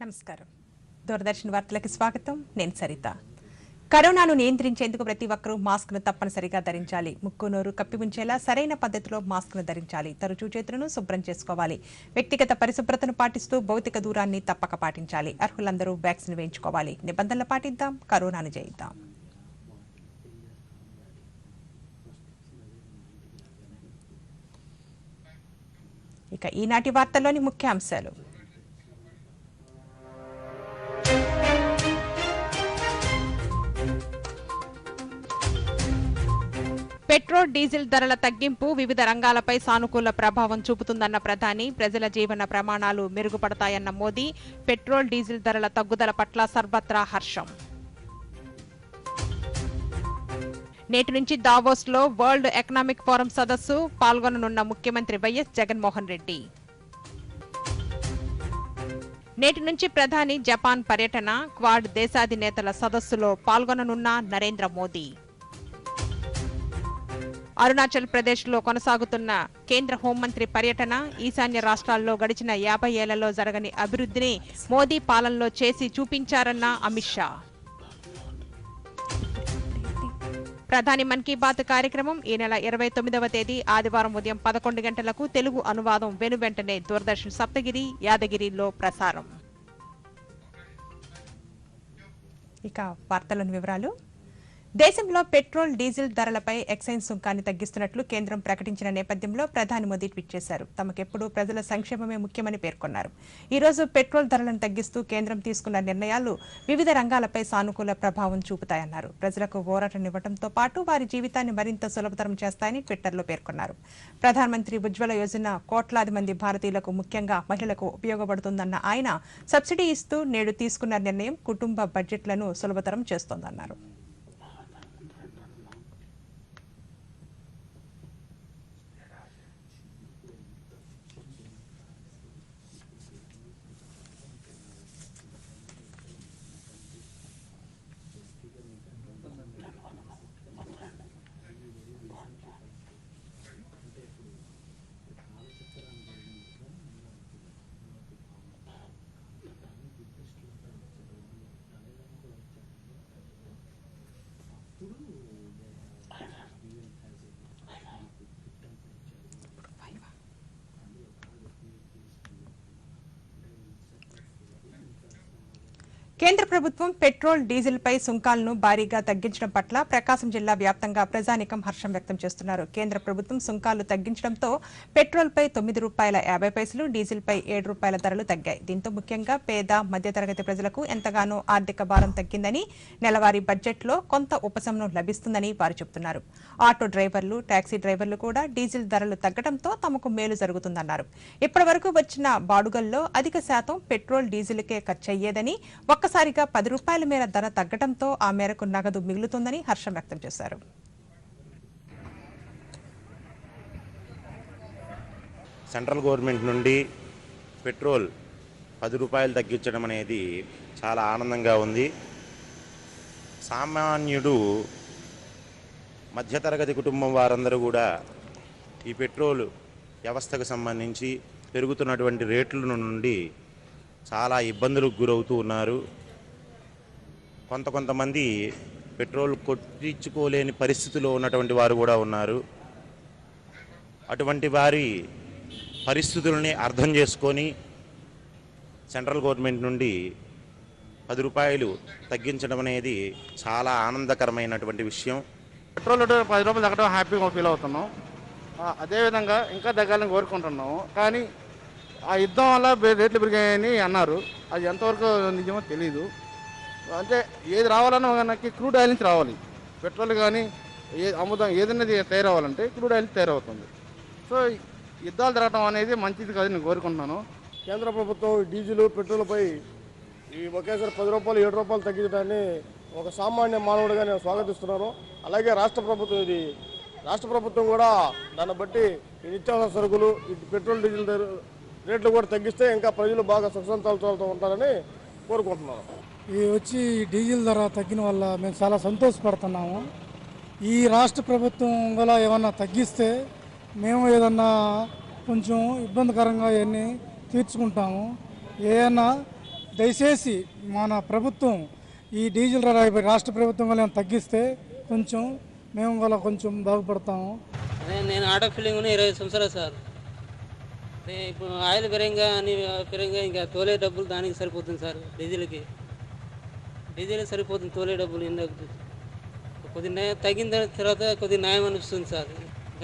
నమస్కారం. దూరదర్శన్ వార్తలకు స్వాగతం. నేను సరిత. కరోనాను నియంత్రించేందుకు ప్రతి ఒక్కరూ మాస్క్ను తప్పనిసరిగా ధరించాలి. ముక్కు నోరు కప్పి ఉంచేలా సరైన పద్ధతిలో మాస్క్ను ధరించాలి. తరచూ చేతులను శుభ్రం చేసుకోవాలి. వ్యక్తిగత పరిశుభ్రతను పాటిస్తూ భౌతిక దూరాన్ని తప్పక పాటించాలి. అర్హులందరూ వ్యాక్సిన్ వేయించుకోవాలి. నిబంధనలు పాటిద్దాం, కరోనాను జయిద్దాం. ఇక ఈనాటి వార్తల్లోని ముఖ్యాంశాలు. పెట్రోల్ డీజిల్ ధరల తగ్గింపు వివిధ రంగాలపై సానుకూల ప్రభావం చూపుతుందన్న ప్రధాని. ప్రజల జీవన ప్రమాణాలు మెరుగుపడతాయన్న మోదీ. పెట్రోల్ డీజిల్ ధరల తగ్గుదల పట్ల సర్వత్రా హర్షం. నేటి నుంచి దావోస్ లో వరల్డ్ ఎకనామిక్ ఫోరం సదస్సు పాల్గొననున్న ముఖ్యమంత్రి వైఎస్ జగన్మోహన్ రెడ్డి. నేటి నుంచి ప్రధాని జపాన్ పర్యటన. క్వాడ్ దేశాధినేతల సదస్సులో పాల్గొననున్న నరేంద్ర మోదీ. అరుణాచల్ ప్రదేశ్ లో కొనసాగుతున్న కేంద్ర హోంమంత్రి పర్యటన. ఈశాన్య రాష్ట్రాల్లో గడిచిన 50 ఏళ్లలో జరగని అభివృద్ధిని మోదీ పాలనలో చేసి చూపించారన్న అమిత్ షా. ప్రధాని మన్ కీ బాత్ కార్యక్రమం ఈ నెల 29వ తేదీ ఆదివారం ఉదయం 11 గంటలకు తెలుగు అనువాదం వెనువెంటనే దూరదర్శన్ సప్తగిరి, యాదగిరిలో ప్రసారం. ఇక వార్తలోని వివరాలు. దేశంలో పెట్రోల్ డీజిల్ ధరలపై ఎక్సైజ్ సుంకాన్ని తగ్గిస్తున్నట్లు కేంద్రం ప్రకటించిన నేపథ్యంలో ప్రధాని మోదీ ట్వీట్ చేశారు. తమకెప్పుడు ప్రజల సంక్షేమమే ముఖ్యమని పేర్కొన్నారు. ఈ రోజు పెట్రోల్ ధరలను తగ్గిస్తూ కేంద్రం తీసుకున్న నిర్ణయాలు వివిధ రంగాలపై సానుకూల ప్రభావం చూపుతాయన్నారు. ప్రజలకు ఊరటనివ్వడంతో పాటు వారి జీవితాన్ని మరింత సులభతరం చేస్తాయని ట్విట్టర్లో పేర్కొన్నారు. ప్రధానమంత్రి ఉజ్వల యోజన కోట్లాది మంది భారతీయులకు, ముఖ్యంగా మహిళలకు ఉపయోగపడుతుందన్న ఆయన సబ్సిడీ ఇస్తూ నేడు తీసుకున్న నిర్ణయం కుటుంబ బడ్జెట్లను సులభతరం చేస్తోందన్నారు. కేంద్ర ప్రభుత్వం పెట్రోల్ డీజిల్ పై సుంకాలను భారీగా తగ్గించడం పట్ల ప్రకాశం జిల్లా వ్యాప్తంగా ప్రజానికం హర్షం వ్యక్తం చేస్తున్నారు. కేంద్ర ప్రభుత్వం సుంకాలు తగ్గించడంతో పెట్రోల్ పై ₹9.50, డీజిల్ పై ₹7 ధరలు తగ్గాయి. దీంతో ముఖ్యంగా పేద, మధ్యతరగతి ప్రజలకు ఎంతగానో ఆర్థిక భారం తగ్గిందని, నెలవారీ బడ్జెట్లో కొంత ఉపశమనం లభిస్తుందని వారు చెబుతున్నారు. ఆటో డ్రైవర్లు, టాక్సీ డ్రైవర్లు కూడా డీజిల్ ధరలు తగ్గడంతో తమకు మేలు జరుగుతుందన్నారు. ఇప్పటి వరకు వచ్చిన బాడుగల్లో అధిక శాతం పెట్రోల్ డీజిల్కే ఖర్చయ్యేదని, ఒక్కసారిగా ₹10 మేర ధర తగ్గడంతో ఆ మేరకు నగదు మిగులుతుందని హర్షం వ్యక్తం చేశారు. సెంట్రల్ గవర్నమెంట్ నుండి పెట్రోల్ ₹10 తగ్గించడం అనేది చాలా ఆనందంగా ఉంది. సామాన్యుడు, మధ్యతరగతి కుటుంబం వారందరూ కూడా ఈ పెట్రోల్ వ్యవస్థకు సంబంధించి పెరుగుతున్నటువంటి రేట్ల నుండి చాలా ఇబ్బందులకు గురవుతూ ఉన్నారు. కొంతమంది పెట్రోల్ కొట్టించుకోలేని పరిస్థితిలో ఉన్నటువంటి వారు కూడా ఉన్నారు. అటువంటి వారి పరిస్థితుల్ని అర్థం చేసుకొని సెంట్రల్ గవర్నమెంట్ నుండి ₹10 తగ్గించడం అనేది చాలా ఆనందకరమైనటువంటి విషయం. పెట్రోల్ ₹10 తగ్గడం హ్యాపీగా ఫీల్ అవుతున్నాం. అదేవిధంగా ఇంకా తగ్గాలని కోరుకుంటున్నాము. కానీ ఆ యుద్ధం వల్ల రేట్లు పెరిగాయని అన్నారు. అది ఎంతవరకు నిజమో తెలీదు. అంటే ఏది రావాలన్నా మనకి క్రూడ్ ఆయిల్ నుంచి రావాలి. పెట్రోల్ కానీ అమ్ముదాం ఏదైనా తయారవ్వాలంటే క్రూడ్ ఆయిల్ తయారవుతుంది. సో యుద్ధాలు జరగడం అనేది మంచిది కాదు నేను కోరుకుంటున్నాను. కేంద్ర ప్రభుత్వం డీజిల్, పెట్రోల్పై ఈ ఒకేసారి ₹10, ₹7 తగ్గించడాన్ని ఒక సామాన్య మానవుడిగా నేను స్వాగతిస్తున్నాను. అలాగే రాష్ట్ర ప్రభుత్వం కూడా దాన్ని బట్టి ఈ నిత్యావసర సరుకులు, ఈ పెట్రోల్, డీజిల్ రేట్లు కూడా తగ్గిస్తే ఇంకా ప్రజలు బాగా సుఖసంతోషాలతో ఉంటారని కోరుకుంటున్నాను. ఈ డీజిల్ ధర తగ్గిన వల్ల మేము చాలా సంతోషపడుతున్నాము. ఈ రాష్ట్ర ప్రభుత్వం కూడా ఏమన్నా తగ్గిస్తే మేము ఏదన్నా కొంచెం ఇబ్బందికరంగా ఇవన్నీ తీర్చుకుంటాము. ఏదైనా దయచేసి మన ప్రభుత్వం ఈ డీజిల్ ధర రాష్ట్ర ప్రభుత్వం వల్ల తగ్గిస్తే కొంచెం మేము కూడా కొంచెం బాగుపడతాము. నేను ఆటో ఫిల్లింగ్ 20 సంవత్సరాలు సార్. ఇప్పుడు ఆయిల్ పెరంగా అని పెరంగా ఇంకా తోలే డబ్బులు దానికి సరిపోతుంది సార్. డీజిల్ సరిపోతుంది తోలే డబ్బులు. కొద్దిగా తగ్గిన తర్వాత కొద్దిగా న్యాయం అనిపిస్తుంది సార్.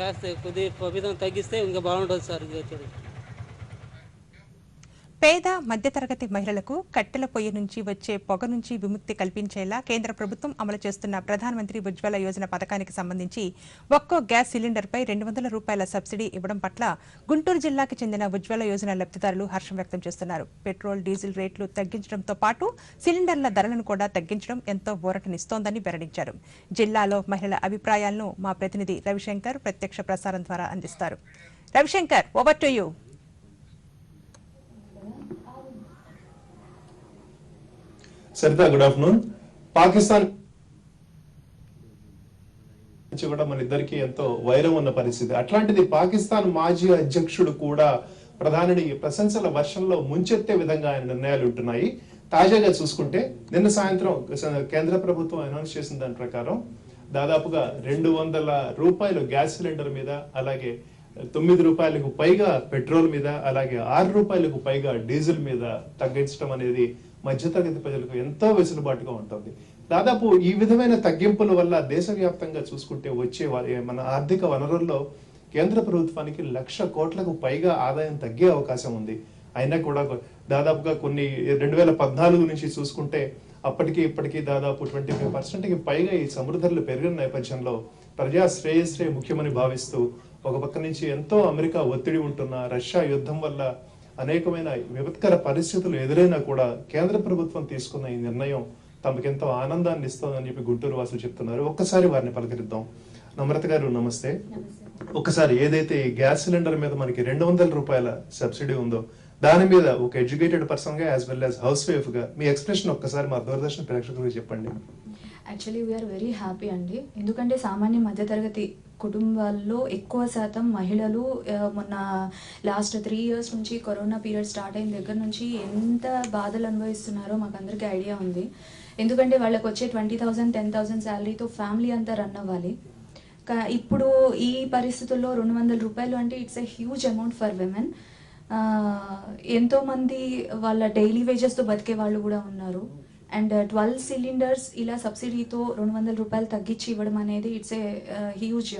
కాస్త కొద్దిగా ప్రభుత్వం తగ్గిస్తే ఇంకా బాగుంటుంది సార్. పేద మధ్యతరగతి మహిళలకు కట్టెల పొయ్యి నుంచి వచ్చే పొగ నుంచి విముక్తి కల్పించేలా కేంద్ర ప్రభుత్వం అమలు చేస్తున్న ప్రధానమంత్రి ఉజ్వల యోజన పథకానికి సంబంధించి ఒక్కో గ్యాస్ సిలిండర్పై 200 రూపాయల సబ్సిడీ ఇవ్వడం పట్ల గుంటూరు జిల్లాకు చెందిన ఉజ్వల యోజన లబ్ధిదారులు హర్షం వ్యక్తం చేస్తున్నారు. పెట్రోల్, డీజిల్ రేట్లు తగ్గించడంతో పాటు సిలిండర్ల ధరలను కూడా తగ్గించడం ఎంతో ఊరటనిస్తోందని వెల్లడించారు. జిల్లాలో మహిళల అభిప్రాయాలను మా ప్రతినిధి రవిశంకర్ ప్రత్యక్ష ప్రసారం ద్వారా అందిస్తారు. Ravishankar, over to you. Sarita, good afternoon. Pakistan నుంచి కూడా మన ఇద్దరికి ఎంతో వైరం ఉన్న పరిస్థితి. అట్లాంటిది పాకిస్తాన్ మాజీ అధ్యక్షుడు కూడా ప్రధానిని ప్రశంసల వర్షంలో ముంచెత్తే విధంగా ఆయన నిర్ణయాలు ఉంటున్నాయి. తాజాగా చూసుకుంటే నిన్న సాయంత్రం కేంద్ర ప్రభుత్వం అనౌన్స్ చేసిన దాని ప్రకారం దాదాపుగా 200 రూపాయలు గ్యాస్ సిలిండర్ మీద, అలాగే 9 రూపాయలకు పైగా పెట్రోల్ మీద, అలాగే 6 రూపాయలకు పైగా డీజిల్ మీద తగ్గించడం అనేది మధ్యతరగతి ప్రజలకు ఎంతో వెసులుబాటుగా ఉంటుంది. దాదాపు ఈ విధమైన తగ్గింపుల వల్ల దేశవ్యాప్తంగా చూసుకుంటే వచ్చే మన ఆర్థిక వనరుల్లో కేంద్ర ప్రభుత్వానికి 1,00,000 కోట్లకు పైగా ఆదాయం తగ్గే అవకాశం ఉంది. అయినా కూడా దాదాపుగా కొన్ని 2014 నుంచి చూసుకుంటే అప్పటికి ఇప్పటికీ దాదాపు 25%కి పైగా ఈ సముద్రధరలు పెరిగిన నేపథ్యంలో ప్రజా శ్రేయస్సే ముఖ్యమని భావిస్తూ ఒక పక్క నుంచి ఎంతో అమెరికా ఒత్తిడి ఉంటున్న, రష్యా యుద్ధం వల్ల అనేకమైన విపత్కర పరిస్థితులు ఎదురైనా కూడా కేంద్ర ప్రభుత్వం తీసుకున్న ఈ నిర్ణయం తమకెంతో ఆనందాన్ని ఇస్తోందని చెప్పి గుంటూరు వాసులు చెప్తున్నారు. ఒక్కసారి వారిని పలకరిద్దాం. నమ్రత గారు, నమస్తే. ఒక్కసారి ఏదైతే ఈ గ్యాస్ సిలిండర్ మీద మనకి 200 రూపాయల సబ్సిడీ ఉందో దాని మీద ఒక ఎడ్యుకేటెడ్ పర్సన్ గా as well as house wife గా మీ ఎక్స్ప్రెషన్ ఒక్కసారి మా దూరదర్శన్ ప్రేక్షకులకు చెప్పండి. యాక్చువల్లీ వీఆర్ వెరీ హ్యాపీ అండి. ఎందుకంటే సామాన్య మధ్యతరగతి కుటుంబాల్లో ఎక్కువ శాతం మహిళలు మొన్న లాస్ట్ 3 years నుంచి కరోనా పీరియడ్ స్టార్ట్ అయిన దగ్గర నుంచి ఎంత బాధలు అనుభవిస్తున్నారో మాకు అందరికీ ఐడియా ఉంది. ఎందుకంటే వాళ్ళకి వచ్చే 20,000 10,000 శాలరీతో ఫ్యామిలీ అంతా రన్ అవ్వాలి. ఇప్పుడు ఈ పరిస్థితుల్లో 200 రూపాయలు అంటే it's a huge amount for women. ఎంతోమంది వాళ్ళ డైలీ వేజెస్తో బతికే వాళ్ళు కూడా ఉన్నారు. అండ్ 12 సిలిండర్స్ ఇలా సబ్సిడీతో 200 రూపాయలు తగ్గించి ఇవ్వడం అనేది ఇట్స్ ఏ హ్యూజ్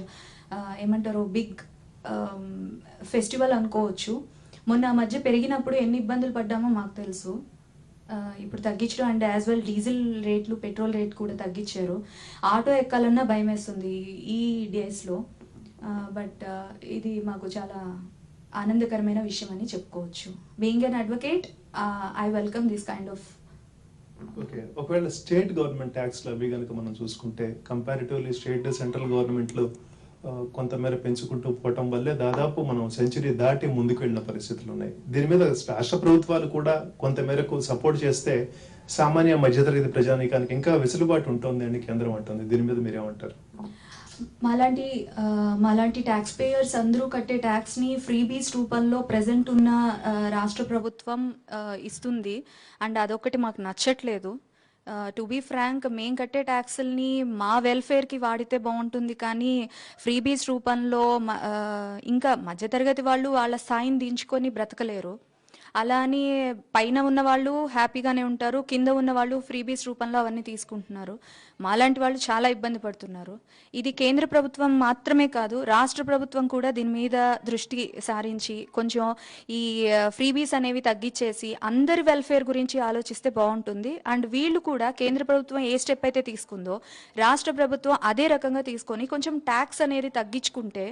ఏమంటారు బిగ్ ఫెస్టివల్ అనుకోవచ్చు. మొన్న ఆ మధ్య పెరిగినప్పుడు ఎన్ని ఇబ్బందులు పడ్డామో మాకు తెలుసు. ఇప్పుడు తగ్గించడం అండ్ యాజ్ వెల్ డీజిల్ రేట్లు, పెట్రోల్ రేట్ కూడా తగ్గించారు. ఆటో ఎక్కాలన్నా భయం వేస్తుంది ఈ డేస్లో. బట్ ఇది మాకు చాలా ఆనందకరమైన విషయం అని చెప్పుకోవచ్చు. Being an advocate, I welcome this kind of. Okay, ఒకవేళ స్టేట్ గవర్నమెంట్ ట్యాక్స్లు అవి కనుక మనం చూసుకుంటే కంపారిటివ్లీ స్టేట్ సెంట్రల్ గవర్నమెంట్లు కొంతమేర పెంచుకుంటూ పోవటం వల్లే దాదాపు మనం సెంచరీ దాటి ముందుకు వెళ్ళిన పరిస్థితులు ఉన్నాయి. దీని మీద రాష్ట్ర ప్రభుత్వాలు కూడా కొంతమేరకు సపోర్ట్ చేస్తే సామాన్య మధ్యతరగతి ప్రజానీకానికి ఇంకా వెసులుబాటు ఉంటుంది అని కేంద్రం అంటుంది. దీని మీద మీరేమంటారు? మాలాంటి ట్యాక్స్ పేయర్స్ అందరూ కట్టే ట్యాక్స్ని ఫ్రీబీస్ రూపంలో ప్రజెంట్ ఉన్న రాష్ట్ర ప్రభుత్వం ఇస్తుంది. అండ్ అదొకటి మాకు నచ్చట్లేదు. టు బీ ఫ్రాంక్, మేము కట్టే ట్యాక్స్ని మా వెల్ఫేర్కి వాడితే బాగుంటుంది, కానీ ఫ్రీబీస్ రూపంలో ఇంకా మధ్యతరగతి వాళ్ళు వాళ్ళ స్థాయిని దించుకొని బ్రతకలేరు. అలా అని పైన ఉన్న వాళ్ళు హ్యాపీగానే ఉంటారు, కింద ఉన్న వాళ్ళు ఫ్రీబీస్ రూపంలో అవన్నీ తీసుకుంటున్నారు. మాలాంటి వాళ్ళు చాలా ఇబ్బంది పడుతున్నారు. ఇది కేంద్ర ప్రభుత్వం మాత్రమే కాదు, రాష్ట్ర ప్రభుత్వం కూడా దీని మీద దృష్టి సారించి కొంచెం ఈ ఫ్రీబీస్ అనేవి తగ్గించేసి అందరి వెల్ఫేర్ గురించి ఆలోచిస్తే బాగుంటుంది. అండ్ వీళ్ళు కూడా కేంద్ర ప్రభుత్వం ఏ స్టెప్ అయితే తీసుకుందో రాష్ట్ర ప్రభుత్వం అదే రకంగా తీసుకొని కొంచెం ట్యాక్స్ అనేది తగ్గించుకుంటే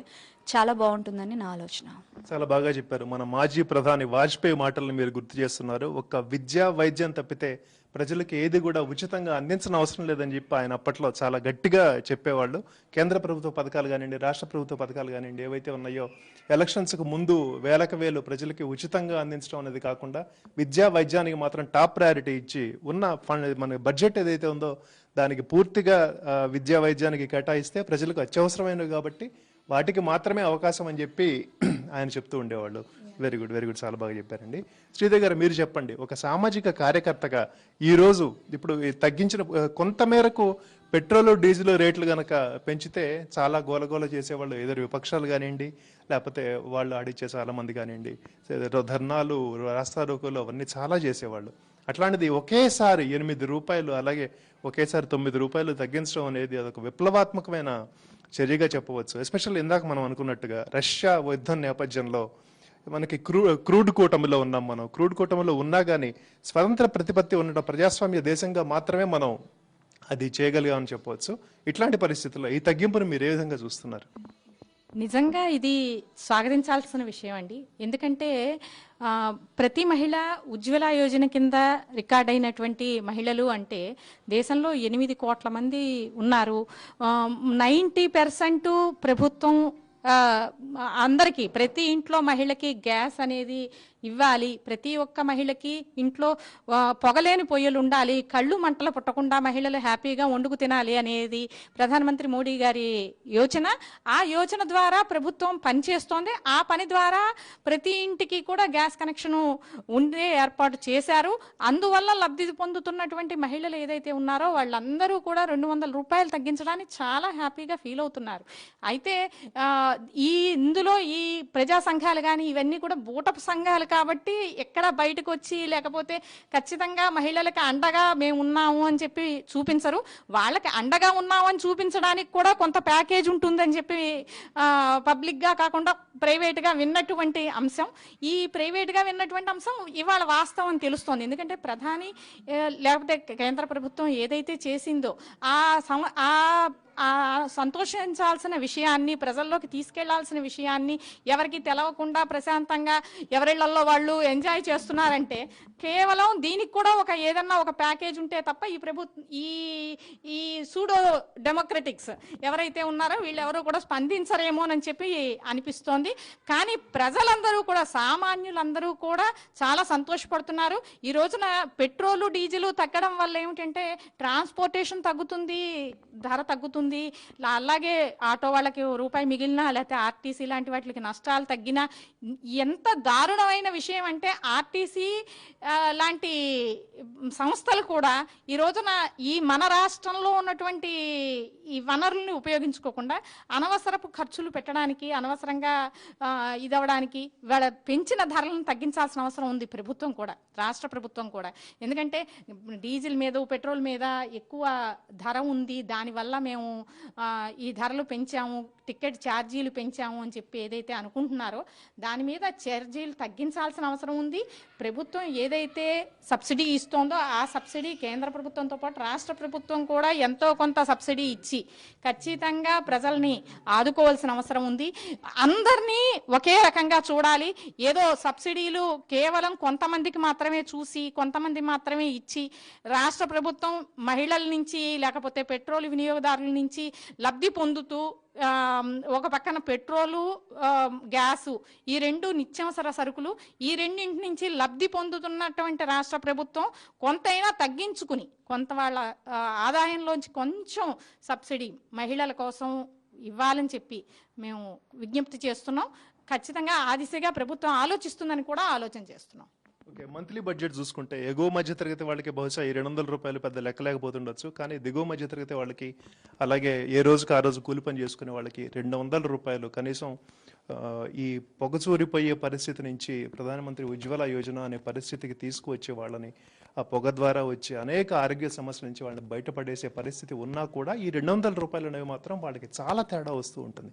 చాలా బాగుంటుందని నా ఆలోచన. చాలా బాగా చెప్పారు. మన మాజీ ప్రధాని వాజ్పేయి మాటలను మీరు గుర్తు చేస్తున్నారు. ఒక్క విద్య, వైద్యం తప్పితే ప్రజలకు ఏది కూడా ఉచితంగా అందించిన అవసరం లేదని చెప్పి ఆయన అప్పట్లో చాలా గట్టిగా చెప్పేవాళ్ళు. కేంద్ర ప్రభుత్వ పథకాలు కానివ్వండి, రాష్ట్ర ప్రభుత్వ పథకాలు కానివ్వండి, ఏవైతే ఉన్నాయో ఎలక్షన్స్కు ముందు వేలకు ప్రజలకి ఉచితంగా అందించడం అనేది కాకుండా విద్యా, వైద్యానికి మాత్రం టాప్ ప్రయారిటీ ఇచ్చి ఉన్న ఫండ్ మన బడ్జెట్ ఏదైతే ఉందో దానికి పూర్తిగా విద్యా, వైద్యానికి కేటాయిస్తే ప్రజలకు అత్యవసరమైనవి కాబట్టి వాటికి మాత్రమే అవకాశం అని చెప్పి ఆయన చెప్తూ ఉండేవాళ్ళు. వెరీ గుడ్, వెరీ గుడ్, చాలా బాగా చెప్పారండి. శ్రీదేవి గారు మీరు చెప్పండి, ఒక సామాజిక కార్యకర్తగా ఈరోజు ఇప్పుడు ఈ తగ్గించిన కొంత మేరకు పెట్రోల్ డీజిల్ రేట్లు కనుక పెంచితే చాలా గోలగోల చేసేవాళ్ళు ఎదురు విపక్షాలు కానివ్వండి, లేకపోతే వాళ్ళు ఆడిచ్చే చాలా మంది కానివ్వండి, ధర్నాలు, రాస్తారోకోలు అవన్నీ చాలా చేసేవాళ్ళు. అట్లాంటిది ఒకేసారి 8 రూపాయలు అలాగే ఒకేసారి 9 రూపాయలు తగ్గించడం అనేది అదొక విప్లవాత్మకమైన చర్యగా చెప్పవచ్చు. ఎస్పెషల్లీ ఇందాక మనం అనుకున్నట్టుగా రష్యా యుద్ధం నేపథ్యంలో మనకి క్రూడ్ కూటమిలో ఉన్నాం. మనం క్రూడ్ కూటమిలో ఉన్నా కానీ స్వతంత్ర ప్రతిపత్తి ఉన్న ప్రజాస్వామ్య దేశంగా మాత్రమే మనం అది చేయగలిగామని చెప్పవచ్చు. ఇట్లాంటి పరిస్థితుల్లో ఈ తగ్గింపును మీరు ఏ విధంగా చూస్తున్నారు? నిజంగా ఇది స్వాగతించాల్సిన విషయం అండి. ఎందుకంటే ప్రతి మహిళ ఉజ్వల యోజన కింద రికార్డ్ అయినటువంటి మహిళలు అంటే దేశంలో 8 కోట్ల మంది ఉన్నారు. 90% ప్రభుత్వం అందరికీ, ప్రతి ఇంట్లో మహిళకి గ్యాస్ అనేది ఇవ్వాలి, ప్రతి ఒక్క మహిళకి ఇంట్లో పొగలేని పొయ్యలు ఉండాలి, కళ్ళు మంటలు పుట్టకుండా మహిళలు హ్యాపీగా వండుకు తినాలి అనేది ప్రధానమంత్రి మోడీ గారి యోచన. ఆ యోచన ద్వారా ప్రభుత్వం పనిచేస్తోంది. ఆ పని ద్వారా ప్రతి ఇంటికి కూడా గ్యాస్ కనెక్షన్ ఉండే ఏర్పాటు చేశారు. అందువల్ల లబ్ధి పొందుతున్నటువంటి మహిళలు ఏదైతే ఉన్నారో వాళ్ళందరూ కూడా 200 రూపాయలు తగ్గించడానికి చాలా హ్యాపీగా ఫీల్ అవుతున్నారు. అయితే ఇందులో ఈ ప్రజా సంఘాలు కానీ ఇవన్నీ కూడా బూటపు సంఘాలు కాబట్టి ఎక్కడ బయటకు వచ్చి లేకపోతే ఖచ్చితంగా మహిళలకు అండగా మేము ఉన్నాము అని చెప్పి చూపించరు. వాళ్ళకి అండగా ఉన్నాము అని చూపించడానికి కూడా కొంత ప్యాకేజ్ ఉంటుందని చెప్పి పబ్లిక్గా కాకుండా ప్రైవేట్గా విన్నటువంటి అంశం, ఈ ప్రైవేట్గా విన్నటువంటి అంశం ఇవాళ వాస్తవం తెలుస్తోంది. ఎందుకంటే ప్రధాని లేకపోతే కేంద్ర ప్రభుత్వం ఏదైతే చేసిందో ఆ సంతోషించాల్సిన విషయాన్ని, ప్రజల్లోకి తీసుకెళ్లాల్సిన విషయాన్ని ఎవరికి తెలవకుండా ప్రశాంతంగా ఎవరిళ్లలో వాళ్ళు ఎంజాయ్ చేస్తున్నారంటే కేవలం దీనికి కూడా ఏదన్నా ఒక ప్యాకేజ్ ఉంటే తప్ప ఈ ప్రభుత్వం ఈ సూడో డెమోక్రటిక్స్ ఎవరైతే ఉన్నారో వీళ్ళెవరూ కూడా స్పందించరేమోనని చెప్పి అనిపిస్తోంది. కానీ ప్రజలందరూ కూడా, సామాన్యులందరూ కూడా చాలా సంతోషపడుతున్నారు. ఈ రోజున పెట్రోలు డీజిల్ తగ్గడం వల్ల ఏమిటంటే ట్రాన్స్పోర్టేషన్ తగ్గుతుంది, ధర తగ్గుతుంది. అలాగే ఆటో వాళ్ళకి రూపాయి మిగిలినా లేకపోతే ఆర్టీసీ లాంటి వాటికి నష్టాలు తగ్గినా, ఎంత దారుణమైన విషయం అంటే ఆర్టీసీ లాంటి సంస్థలు కూడా ఈ రోజున ఈ మన రాష్ట్రంలో ఉన్నటువంటి ఈ వనరుల్ని ఉపయోగించుకోకుండా అనవసరపు ఖర్చులు పెట్టడానికి, అనవసరంగా ఇదవడానికి వాళ్ళ పెంచిన ధరలను తగ్గించాల్సిన అవసరం ఉంది ప్రభుత్వం కూడా, రాష్ట్ర ప్రభుత్వం కూడా. ఎందుకంటే డీజిల్ మీద, పెట్రోల్ మీద ఎక్కువ ధర ఉంది, దానివల్ల మేము ఈ ధరలు పెంచాము, టికెట్ ఛార్జీలు పెంచాము అని చెప్పి ఏదైతే అనుకుంటున్నారో దాని మీద ఛార్జీలు తగ్గించాల్సిన అవసరం ఉంది. ప్రభుత్వం ఏదైతే సబ్సిడీ ఇస్తోందో ఆ సబ్సిడీ కేంద్ర ప్రభుత్వంతో పాటు రాష్ట్ర ప్రభుత్వం కూడా ఎంతో కొంత సబ్సిడీ ఇచ్చి ఖచ్చితంగా ప్రజల్ని ఆదుకోవాల్సిన అవసరం ఉంది. అందరినీ ఒకే రకంగా చూడాలి. ఏదో సబ్సిడీలు కేవలం కొంతమందికి మాత్రమే చూసి కొంతమంది మాత్రమే ఇచ్చి రాష్ట్ర ప్రభుత్వం మహిళల నుంచి లేకపోతే పెట్రోల్ వినియోగదారుల నుంచి లబ్ధి పొందుతూ ఒక పక్కన పెట్రోలు, గ్యాసు ఈ రెండు నిత్యావసర సరుకులు, ఈ రెండింటి నుంచి లబ్ధి పొందుతున్నటువంటి రాష్ట్ర ప్రభుత్వం కొంతైనా తగ్గించుకుని కొంత వాళ్ళ ఆదాయంలోంచి కొంచెం సబ్సిడీ మహిళల కోసం ఇవ్వాలని చెప్పి మేము విజ్ఞప్తి చేస్తున్నాం. ఖచ్చితంగా ఆ దిశగా ప్రభుత్వం ఆలోచిస్తుందని కూడా ఆలోచన చేస్తున్నాం. ఓకే, మంత్లీ బడ్జెట్ చూసుకుంటే ఎగువ మధ్యతరగతి వాళ్ళకి బహుశా ఈ 200 రూపాయలు పెద్ద లెక్కలేకపోతుండొచ్చు. కానీ దిగువ మధ్యతరగతి వాళ్ళకి, అలాగే ఏ రోజుకి ఆ రోజు కూలి పని చేసుకునే వాళ్ళకి 200 రూపాయలు కనీసం ఈ పొగచూరిపోయే పరిస్థితి నుంచి ప్రధానమంత్రి ఉజ్వల యోజన అనే పరిస్థితికి తీసుకువచ్చే వాళ్ళని, ఆ పొగ ద్వారా వచ్చే అనేక ఆరోగ్య సమస్యల నుంచి వాళ్ళని బయటపడేసే పరిస్థితి ఉన్నా కూడా ఈ 200 రూపాయలు అనేవి మాత్రం వాళ్ళకి చాలా తేడా వస్తూ ఉంటుంది.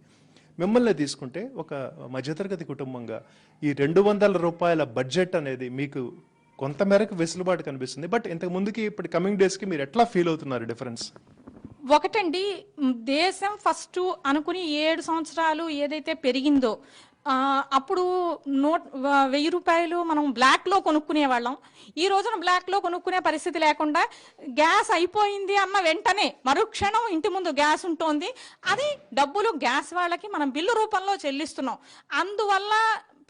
మిమ్మల్ని తీసుకుంటే ఒక మధ్యతరగతి కుటుంబంగా ఈ 200 రూపాయల బడ్జెట్ అనేది మీకు కొంతమేరకు వెసులుబాటు కనిపిస్తుంది. బట్ ఇంతకు ముందుకి ఇప్పుడు కమింగ్ డేస్కి మీరు ఎట్లా ఫీల్ అవుతున్నారు డిఫరెన్స్? ఒకటండి, దేశం ఫస్ట్ అనుకుని 7 సంవత్సరాలు ఏదైతే పెరిగిందో అప్పుడు 1000 రూపాయలు మనం బ్లాక్లో కొనుక్కునే వాళ్ళం. ఈ రోజున బ్లాక్లో కొనుక్కునే పరిస్థితి లేకుండా గ్యాస్ అయిపోయింది అన్న వెంటనే మరుక్షణం ఇంటి ముందు గ్యాస్ ఉంటుంది. అది డబ్బులు గ్యాస్ వాళ్ళకి మనం బిల్లు రూపంలో చెల్లిస్తున్నాం. అందువల్ల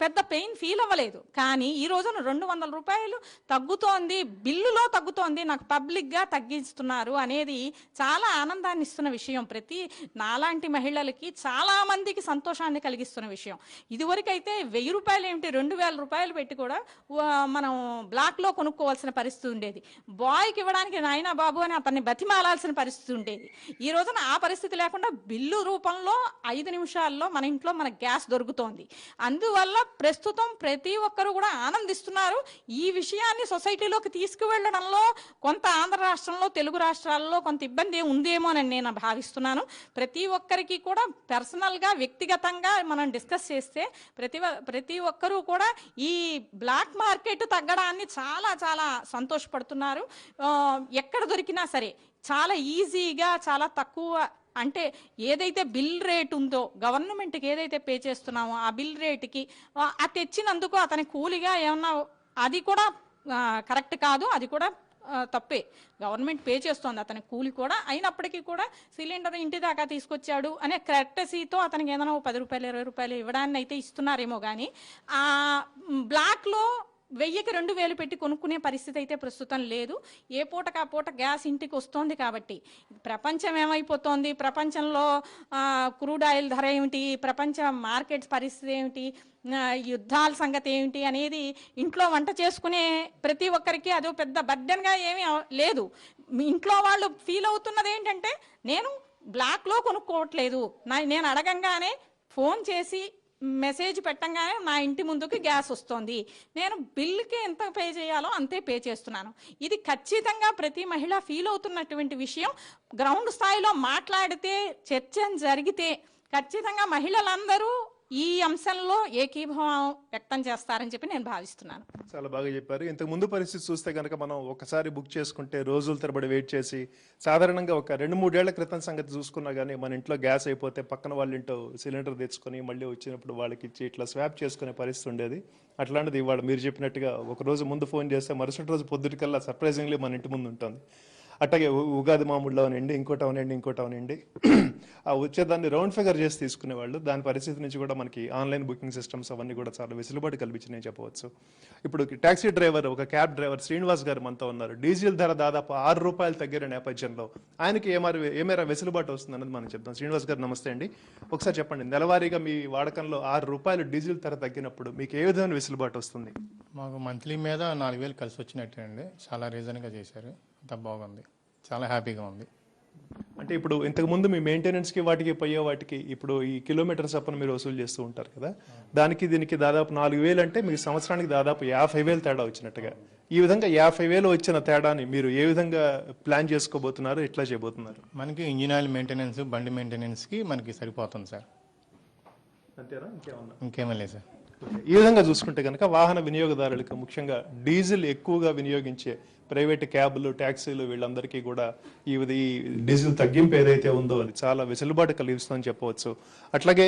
పెద్ద పెయిన్ ఫీల్ అవ్వలేదు. కానీ ఈ రోజున 200 రూపాయలు తగ్గుతోంది, బిల్లులో తగ్గుతోంది, నాకు పబ్లిక్గా తగ్గిస్తున్నారు అనేది చాలా ఆనందాన్ని ఇస్తున్న విషయం. ప్రతి నాలాంటి మహిళలకి చాలా మందికి సంతోషాన్ని కలిగిస్తున్న విషయం. ఇదివరకైతే 1000 రూపాయలు ఏమిటి 2000 రూపాయలు పెట్టి కూడా మనం బ్లాక్లో కొనుక్కోవాల్సిన పరిస్థితి ఉండేది. బాయ్కి ఇవ్వడానికి నాయనా బాబు అని అతన్ని బతిమాలాల్సిన పరిస్థితి ఉండేది. ఈ రోజున ఆ పరిస్థితి లేకుండా బిల్లు రూపంలో 5 నిమిషాల్లో మన ఇంట్లో మన గ్యాస్ దొరుకుతోంది. అందువల్ల ప్రస్తుతం ప్రతి ఒక్కరు కూడా ఆనందిస్తున్నారు. ఈ విషయాన్ని సొసైటీలోకి తీసుకువెళ్ళడంలో కొంత ఆంధ్ర రాష్ట్రంలో, తెలుగు రాష్ట్రాల్లో కొంత ఇబ్బంది ఉందేమో అని నేను భావిస్తున్నాను. ప్రతి ఒక్కరికి కూడా పర్సనల్గా, వ్యక్తిగతంగా మనం డిస్కస్ చేస్తే ప్రతి ఒక్కరూ కూడా ఈ బ్లాక్ మార్కెట్ తగ్గడాన్ని చాలా చాలా సంతోషపడుతున్నారు. ఎక్కడ దొరికినా సరే చాలా ఈజీగా, చాలా తక్కువ, అంటే ఏదైతే బిల్ రేట్ ఉందో గవర్నమెంట్కి ఏదైతే పే చేస్తున్నామో ఆ బిల్ రేటుకి అది తెచ్చినందుకు అతని కూలిగా ఏమన్నా, అది కూడా కరెక్ట్ కాదు, అది కూడా తప్పే. గవర్నమెంట్ పే చేస్తోంది అతని కూలి కూడా. అయినప్పటికీ కూడా సిలిండర్ ఇంటి దాకా తీసుకొచ్చాడు అనే కరెక్టసీతో అతనికి ఏదైనా 10 రూపాయలు 20 రూపాయలు ఇవ్వడాన్ని అయితే ఇస్తున్నారేమో. కానీ ఆ బ్లాక్లో 1000కి 2000 పెట్టి కొనుక్కునే పరిస్థితి అయితే ప్రస్తుతం లేదు. ఏ పూటకు ఆ పూట గ్యాస్ ఇంటికి వస్తోంది. కాబట్టి ప్రపంచం ఏమైపోతోంది, ప్రపంచంలో క్రూడ్ ఆయిల్ ధర ఏమిటి, ప్రపంచ మార్కెట్ పరిస్థితి ఏమిటి, యుద్ధాల సంగతి ఏమిటి అనేది ఇంట్లో వంట చేసుకునే ప్రతి ఒక్కరికి అదో పెద్ద బర్డెన్గా ఏమీ లేదు. ఇంట్లో వాళ్ళు ఫీల్ అవుతున్నది ఏంటంటే, నేను బ్లాక్లో కొనుక్కోవట్లేదు, నేను అడగంగానే ఫోన్ చేసి మెసేజ్ పెట్టంగానే నా ఇంటి ముందుకి గ్యాస్ వస్తుంది, నేను బిల్లుకి ఎంత పే చేయాలో అంతే పే చేస్తున్నాను. ఇది ఖచ్చితంగా ప్రతి మహిళ ఫీల్ అవుతున్నటువంటి విషయం. గ్రౌండ్ స్థాయిలో మాట్లాడితే, చర్చ జరిగితే ఖచ్చితంగా మహిళలందరూ ఈ అంశంలో ఏకీభావం వ్యక్తం చేస్తారని చెప్పి నేను భావిస్తున్నాను. చాలా బాగా చెప్పారు. ఇంతకు ముందు పరిస్థితి చూస్తే కనుక మనం ఒకసారి బుక్ చేసుకుంటే రోజుల తరబడి వెయిట్ చేసి, సాధారణంగా ఒక 2-3 ఏళ్ల క్రితం సంగతి చూసుకున్నా కానీ మన ఇంట్లో గ్యాస్ అయిపోతే పక్కన వాళ్ళ ఇంట్లో సిలిండర్ తెచ్చుకొని మళ్ళీ వచ్చినప్పుడు వాళ్ళకి ఇచ్చి ఇట్లా స్వాప్ చేసుకునే పరిస్థితి ఉండేది. అట్లాంటిది ఇవాళ మీరు చెప్పినట్టుగా ఒక రోజు ముందు ఫోన్ చేస్తే మరుసటి రోజు పొద్దుటికల్లా సర్ప్రైజింగ్లీ మన ఇంటి ముందు ఉంటుంది. అట్లాగే ఉగాది మామూళ్ళు అవనండి, ఇంకోటి అవనండి ఆ వచ్చేదాన్ని రౌండ్ ఫిగర్ చేసి తీసుకునేవాళ్ళు. దాని పరిస్థితి నుంచి కూడా మనకి ఆన్లైన్ బుకింగ్ సిస్టమ్స్ అవన్నీ కూడా చాలా వెసులుబాటు కల్పించినాయి చెప్పవచ్చు. ఇప్పుడు ట్యాక్సీ డ్రైవర్, ఒక క్యాబ్ డ్రైవర్ శ్రీనివాస్ గారు మనతో ఉన్నారు. డీజిల్ ధర దాదాపు 6 రూపాయలు తగ్గిన నేపథ్యంలో ఆయనకి ఏమేర వెసులుబాటు వస్తుంది అన్నది మనం చెప్తాం. శ్రీనివాస్ గారు నమస్తే అండి. ఒకసారి చెప్పండి, నెలవారీగా మీ వాడకంలో 6 రూపాయలు డీజిల్ ధర తగ్గినప్పుడు మీకు ఏ విధమైన వెసులుబాటు వస్తుంది? మాకు మంత్లీ మీద 4000 కలిసి వచ్చినట్టే అండి. చాలా రీజన్గా చేశారు, అంత బాగుంది, చాలా హ్యాపీగా ఉంది. అంటే ఇప్పుడు ఇంతకుముందు మీ మెయింటెనెన్స్కి వాటికి పోయే వాటికి ఇప్పుడు ఈ కిలోమీటర్ చొప్పున మీరు వసూలు చేస్తూ ఉంటారు కదా, దానికి దీనికి దాదాపు 4000 అంటే మీకు సంవత్సరానికి దాదాపు 50,000 తేడా వచ్చినట్టుగా. ఈ విధంగా 50,000 వచ్చిన తేడాని మీరు ఏ విధంగా ప్లాన్ చేసుకోబోతున్నారు, ఎట్లా చేయబోతున్నారు? మనకి ఇంజిన్ ఆయిల్ మెయింటెనెన్స్, బండి మెయింటెనెన్స్కి మనకి సరిపోతుంది సార్. అంతేనా? ఇంకేమీ లేదు సార్. ఈ విధంగా చూసుకుంటే కనుక వాహన వినియోగదారులకు, ముఖ్యంగా డీజిల్ ఎక్కువగా వినియోగించే ప్రైవేట్ క్యాబ్లు, ట్యాక్సీలు, వీళ్ళందరికీ కూడా ఈ డీజిల్ తగ్గింపు ఏదైతే ఉందో అది చాలా వెసులుబాటు కలిగిస్తుందని చెప్పవచ్చు. అట్లాగే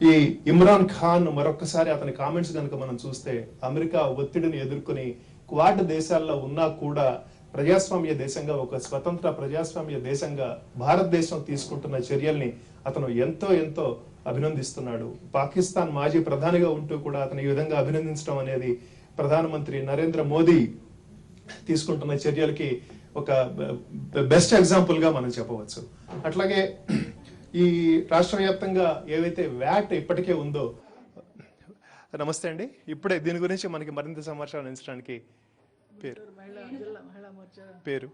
ఈ ఇమ్రాన్ ఖాన్ మరొకసారి అతని కామెంట్స్ కనుక మనం చూస్తే, అమెరికా ఒత్తిడిని ఎదుర్కొని క్వాడ్ దేశాల్లో ఉన్నా కూడా ప్రజాస్వామ్య దేశంగా, ఒక స్వతంత్ర ప్రజాస్వామ్య దేశంగా భారతదేశం తీసుకుంటున్న చర్యల్ని అతను ఎంతో అభినందిస్తున్నాడు. పాకిస్తాన్ మాజీ ప్రధానిగా ఉంటూ కూడా అతను ఈ విధంగా అభినందించడం అనేది ప్రధానమంత్రి నరేంద్ర మోదీ తీసుకుంటున్న చర్యలకి ఒక బెస్ట్ ఎగ్జాంపుల్ గా మనం చెప్పవచ్చు. అట్లాగే ఈ రాష్ట్ర వ్యాప్తంగా ఏవైతే వ్యాట్ ఇప్పటికే ఉందో, నమస్తే అండి, ఇప్పుడే దీని గురించి మనకి మరింత సమాచారం అందించడానికి పేరు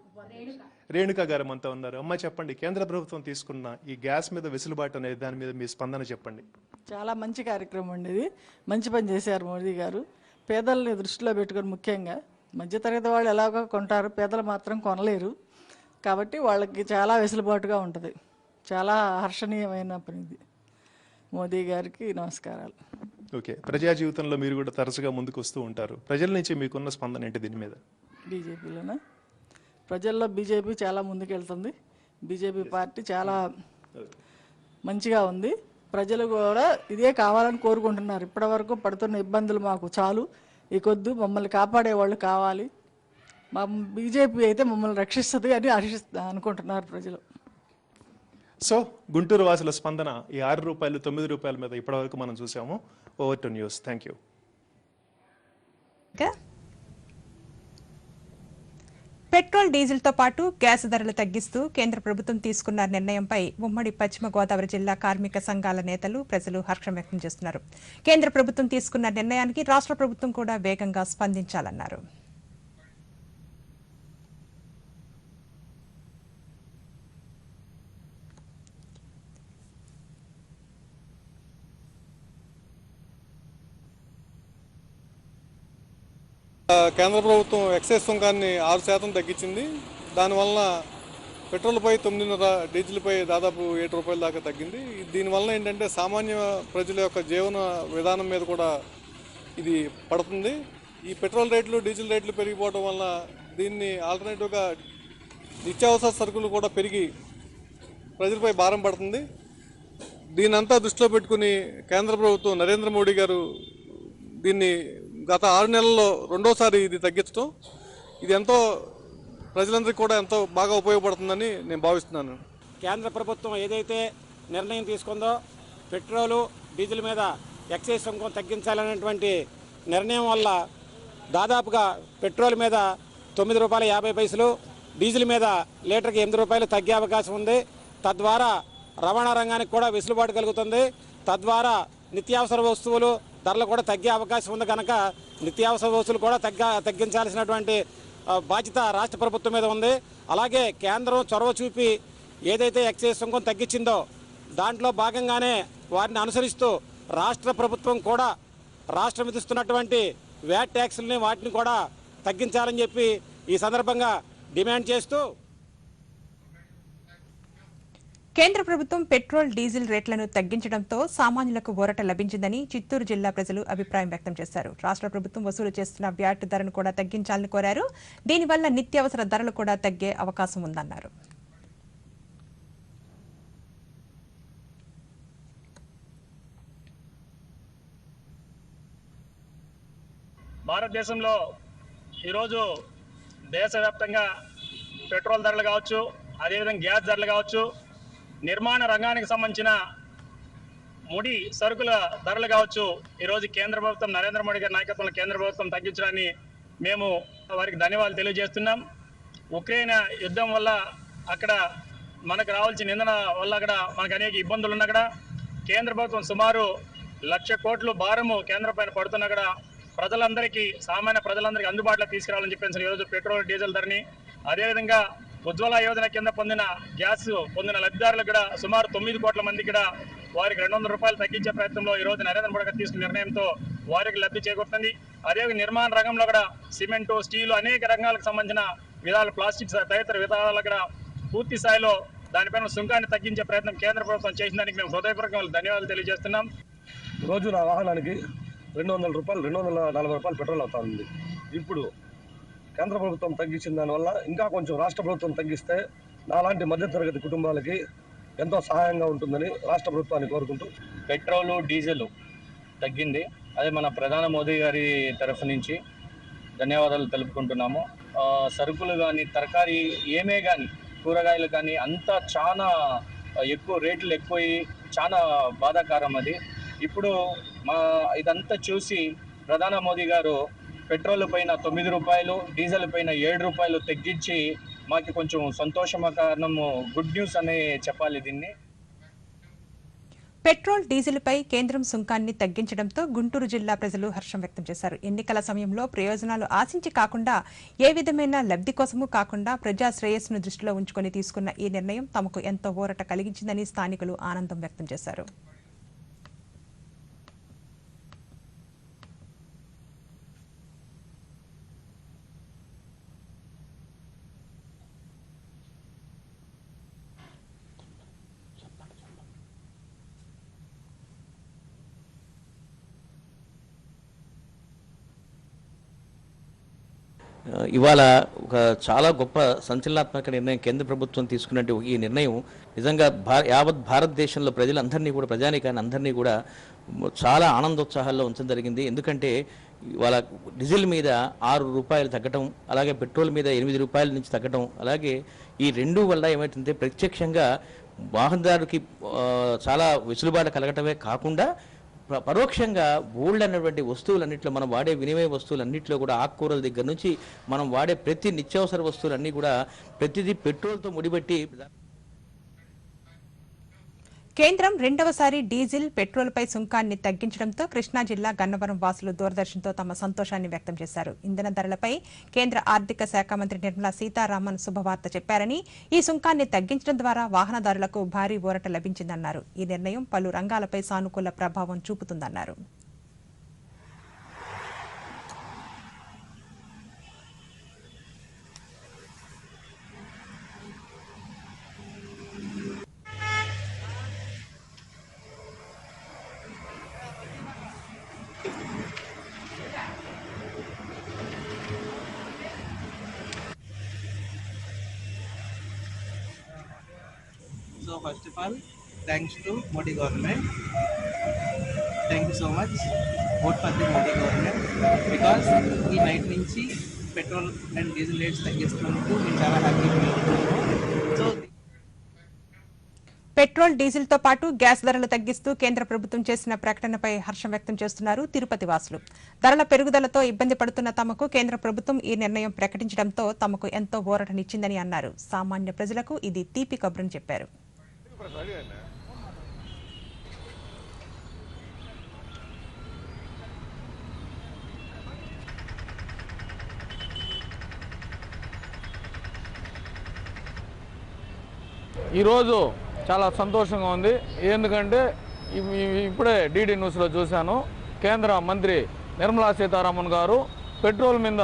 రేణుకా గారు మనతో ఉన్నారు. అమ్మ చెప్పండి, కేంద్ర ప్రభుత్వం తీసుకున్న ఈ గ్యాస్ మీద వెసులుబాటు అనేది దాని మీద మీ స్పందన చెప్పండి. చాలా మంచి కార్యక్రమం అండి ఇది. మంచి పని చేశారు మోదీ గారు. పేదల్ని దృష్టిలో పెట్టుకొని, ముఖ్యంగా మధ్యతరగతి వాళ్ళు ఎలాగో కొంటారు, పేదలు మాత్రం కొనలేరు. కాబట్టి వాళ్ళకి చాలా వెసులుబాటుగా ఉంటుంది. చాలా హర్షణీయమైన పని ఇది. మోదీ గారికి నమస్కారాలు. ఓకే, ప్రజా జీవితంలో మీరు కూడా తరచుగా ముందుకు వస్తూ ఉంటారు. ప్రజల నుంచి మీకున్న స్పందన ఏంటి దీని మీద? బీజేపీలోనా? ప్రజల్లో బీజేపీ చాలా ముందుకెళ్తుంది. బీజేపీ పార్టీ చాలా మంచిగా ఉంది. ప్రజలు కూడా ఇదే కావాలని కోరుకుంటున్నారు. ఇప్పటి వరకు పడుతున్న ఇబ్బందులు మాకు చాలు, ఈ కొద్దు మమ్మల్ని కాపాడేవాళ్ళు కావాలి, మా బీజేపీ అయితే మమ్మల్ని రక్షిస్తుంది అని అనుకుంటున్నారు ప్రజలు. సో గుంటూరు వాసుల స్పందన ఈ 6 రూపాయలు 9 రూపాయల మీద ఇప్పటివరకు మనం చూసాము. Over to news. Thank you. Petrol డీజిల్తో పాటు గ్యాస్ ధరలు తగ్గిస్తూ కేంద్ర ప్రభుత్వం తీసుకున్న నిర్ణయంపై ఉమ్మడి పశ్చిమ గోదావరి జిల్లా కార్మిక సంఘాల నేతలు ప్రజలు హర్షం వ్యక్తం చేస్తున్నారు. కేంద్ర ప్రభుత్వం తీసుకున్న నిర్ణయానికి రాష్ట్ర ప్రభుత్వం కూడా వేగంగా స్పందించాలన్నారు. కేంద్ర ప్రభుత్వం ఎక్సైజ్ సుంకాన్ని 6% తగ్గించింది. దానివల్ల పెట్రోల్పై 9.5, డీజిల్పై దాదాపు 7 రూపాయల దాకా తగ్గింది. దీనివల్ల ఏంటంటే సామాన్య ప్రజల యొక్క జీవన విధానం మీద కూడా ఇది పడుతుంది. ఈ పెట్రోల్ రేట్లు, డీజిల్ రేట్లు పెరిగిపోవడం వల్ల దీన్ని ఆల్టర్నేటివ్గా నిత్యావసర సరుకులు కూడా పెరిగి ప్రజలపై భారం పడుతుంది. దీనంతా దృష్టిలో పెట్టుకుని కేంద్ర ప్రభుత్వం నరేంద్ర మోడీ గారు దీన్ని గత 6 నెలల్లో రెండోసారి ఇది తగ్గించడం, ఇది ఎంతో ప్రజలందరికీ కూడా ఎంతో బాగా ఉపయోగపడుతుందని నేను భావిస్తున్నాను. కేంద్ర ప్రభుత్వం ఏదైతే నిర్ణయం తీసుకుందో పెట్రోలు, డీజిల్ మీద ఎక్సైజ్ సుంకం తగ్గించాలనేటువంటి నిర్ణయం వల్ల దాదాపుగా పెట్రోల్ మీద 9 రూపాయల 50 పైసలు, డీజిల్ మీద లీటర్కి 8 రూపాయలు తగ్గే అవకాశం ఉంది. తద్వారా రవాణా రంగానికి కూడా వెసులుబాటు కలుగుతుంది. తద్వారా నిత్యావసర వస్తువులు ధరలు కూడా తగ్గే అవకాశం ఉంది. కనుక నిత్యావసర వస్తువులు కూడా తగ్గించాల్సినటువంటి బాధ్యత రాష్ట్ర ప్రభుత్వం మీద ఉంది. అలాగే కేంద్రం చొరవ చూపి ఏదైతే ఎక్సైజ్ సుంకం తగ్గించిందో దాంట్లో భాగంగానే వారిని అనుసరిస్తూ రాష్ట్ర ప్రభుత్వం కూడా రాష్ట్రం విధిస్తున్నటువంటి వ్యాట్ ట్యాక్సులని వాటిని కూడా తగ్గించాలని చెప్పి ఈ సందర్భంగా డిమాండ్ చేస్తూ కేంద్ర ప్రభుత్వం పెట్రోల్, డీజిల్ రేట్లను తగ్గించడంతో సామాన్యులకు ఊరట లభించిందని చిత్తూరు జిల్లా ప్రజలు అభిప్రాయం వ్యక్తం చేశారు. రాష్ట్ర ప్రభుత్వం వసూలు చేస్తున్న వ్యాట్ ధరను కూడా తగ్గించాలని కోరారు. దీనివల్ల నిత్యావసర ధరలు కూడా తగ్గే అవకాశం ఉందన్నారు. భారతదేశంలో ఈరోజు దేశవ్యాప్తంగా పెట్రోల్ ధరలు కావచ్చు, అదేవిధంగా గ్యాస్ ధరలు కావచ్చు, నిర్మాణ రంగానికి సంబంధించిన ముడి సరుకుల ధరలు కావచ్చు, ఈరోజు కేంద్ర ప్రభుత్వం నరేంద్ర మోడీ గారి నాయకత్వంలో కేంద్ర ప్రభుత్వం తగ్గించడాన్ని మేము వారికి ధన్యవాదాలు తెలియజేస్తున్నాం. ఉక్రెయిన్ యుద్ధం వల్ల అక్కడ మనకు రావాల్సిన ఇంధన వల్ల అక్కడ మనకు అనేక ఇబ్బందులు ఉన్న అక్కడ కేంద్ర ప్రభుత్వం సుమారు 1,00,000 కోట్లు భారము కేంద్రం పైన పడుతున్న అక్కడ ప్రజలందరికీ, సామాన్య ప్రజలందరికీ అందుబాటులో తీసుకురావాలని చెప్పేసి ఈరోజు పెట్రోల్, డీజిల్ ధరని, అదేవిధంగా ఉజ్వల యోజన కింద పొందిన గ్యాస్ పొందిన లబ్ధిదారులకు కూడా సుమారు 9 కోట్ల మంది కూడా వారికి 200 రూపాయలు తగ్గించే ప్రయత్నంలో ఈరోజు నరేంద్ర మోడీ గారు తీసుకున్న నిర్ణయంతో వారికి లబ్ధి చేకూరుతుంది. అదేవిధంగా నిర్మాణ రంగంలో కూడా సిమెంటు, స్టీలు అనేక రంగాలకు సంబంధించిన విధాలు, ప్లాస్టిక్ తదితర విధానాలు కూడా పూర్తి స్థాయిలో దానిపైన సుంకాన్ని తగ్గించే ప్రయత్నం కేంద్ర ప్రభుత్వం చేసిన దానికి మేము హృదయపూర్వకంగా ధన్యవాదాలు తెలియజేస్తున్నాం. రోజు నా వాహనానికి 200 రూపాయలు, 240 రూపాయలు పెట్రోల్ అవుతా ఉంది. ఇప్పుడు కేంద్ర ప్రభుత్వం తగ్గించిన దానివల్ల ఇంకా కొంచెం రాష్ట్ర ప్రభుత్వం తగ్గిస్తే నాలాంటి మధ్యతరగతి కుటుంబాలకి ఎంతో సహాయంగా ఉంటుందని రాష్ట్ర ప్రభుత్వాన్ని కోరుకుంటూ. పెట్రోలు, డీజిల్ తగ్గింది, అదే మన ప్రధాని మోదీ గారి తరఫు నుంచి ధన్యవాదాలు తెలుపుకుంటున్నాము. సరుకులు కానీ, తరకారీ ఏమే కానీ, కూరగాయలు కానీ అంతా చాలా ఎక్కువ రేట్లు ఎక్కువయి చాలా బాధాకరం అది. ఇప్పుడు ఇదంతా చూసి ప్రధాని మోదీ గారు పెట్రోల్ పైన 9 రూపాయలు, డీజిల్ పైన 7 రూపాయలు తగ్గించి మాకు కొంచెం సంతోషమ కారణము, గుడ్ న్యూస్ అనే చెప్పాలి దీన్ని. పెట్రోల్, డీజిల్పై కేంద్రం సుంకాన్ని తగ్గించడంతో గుంటూరు జిల్లా ప్రజలు హర్షం వ్యక్తం చేశారు. ఎన్నికల సమయంలో ప్రయోజనాలు ఆశించి కాకుండా, ఏ విధమైన లబ్ధి కోసమూ కాకుండా ప్రజా శ్రేయస్సును దృష్టిలో ఉంచుకొని తీసుకున్న ఈ నిర్ణయం తమకు ఎంతో ఊరట కలిగించిందని స్థానికులు ఆనందం వ్యక్తం చేశారు. ఇవాళ ఒక చాలా గొప్ప సంచలనాత్మక నిర్ణయం కేంద్ర ప్రభుత్వం తీసుకున్నట్టు ఈ నిర్ణయం నిజంగా యావత్ భారతదేశంలో ప్రజలందరినీ కూడా, ప్రజానికాన్ని అందరినీ కూడా చాలా ఆనందోత్సాహాల్లో ఉంచడం జరిగింది. ఎందుకంటే ఇవాళ డీజిల్ మీద 6 రూపాయలు తగ్గటం, అలాగే పెట్రోల్ మీద 8 రూపాయల నుంచి తగ్గటం, అలాగే ఈ రెండు వల్ల ఏమైతుందంటే ప్రత్యక్షంగా వాహనదారుకి చాలా వెసులుబాటు కలగటమే కాకుండా పరోక్షంగా గోల్డ్ అనేటువంటి వస్తువులన్నింటిలో మనం వాడే వినిమయ వస్తువులన్నింటిలో కూడా ఆకుకూరల దగ్గర నుంచి మనం వాడే ప్రతి నిత్యావసర వస్తువులన్నీ కూడా ప్రతిదీ పెట్రోల్తో ముడిపెట్టి. కేంద్రం రెండవసారి డీజిల్ పెట్రోల్పై సుంకాన్ని తగ్గించడంతో కృష్ణా జిల్లా గన్నవరం వాసులు దూరదర్శన్తో తమ సంతోషాన్ని వ్యక్తం చేశారు. ఇంధన ధరలపై కేంద్ర ఆర్థిక శాఖ మంత్రి నిర్మలా సీతారామన్ శుభవార్త చెప్పారని, ఈ సుంకాన్ని తగ్గించడం ద్వారా వాహనదారులకు భారీ ఊరట లభించిందన్నారు. ఈ నిర్ణయం పలు రంగాలపై సానుకూల ప్రభావం చూపుతుందన్నారు. So first of all, thanks to Modi government. Thank you so much. Vote for the Modi government because ఈ నైట్ నుంచి పెట్రోల్ అండ్ డీజిల్ రేట్స్ తగ్గిస్తున్నందుకు నేను చాలా హ్యాపీగా ఫీల్ అవుతున్నాను. సో పెట్రోల్ డీజిల్ తో పాటు గ్యాస్ ధరలు తగ్గిస్తూ కేంద్ర ప్రభుత్వం చేసిన ప్రకటనపై హర్షం వ్యక్తం చేస్తున్నారు తిరుపతి వాసులు. ధరల పెరుగుదలతో ఇబ్బంది పడుతున్న తమకు కేంద్ర ప్రభుత్వం ఈ నిర్ణయం ప్రకటించడంతో తమకు ఎంతో ఊరటనిచ్చిందని అన్నారు. సామాన్య ప్రజలకు ఇది తీపి కబురని చెప్పారు. ఈరోజు చాలా సంతోషంగా ఉంది. ఎందుకంటే ఇప్పుడే డీడీ న్యూస్లో చూశాను, కేంద్ర మంత్రి నిర్మలా సీతారామన్ గారు పెట్రోల్ మీద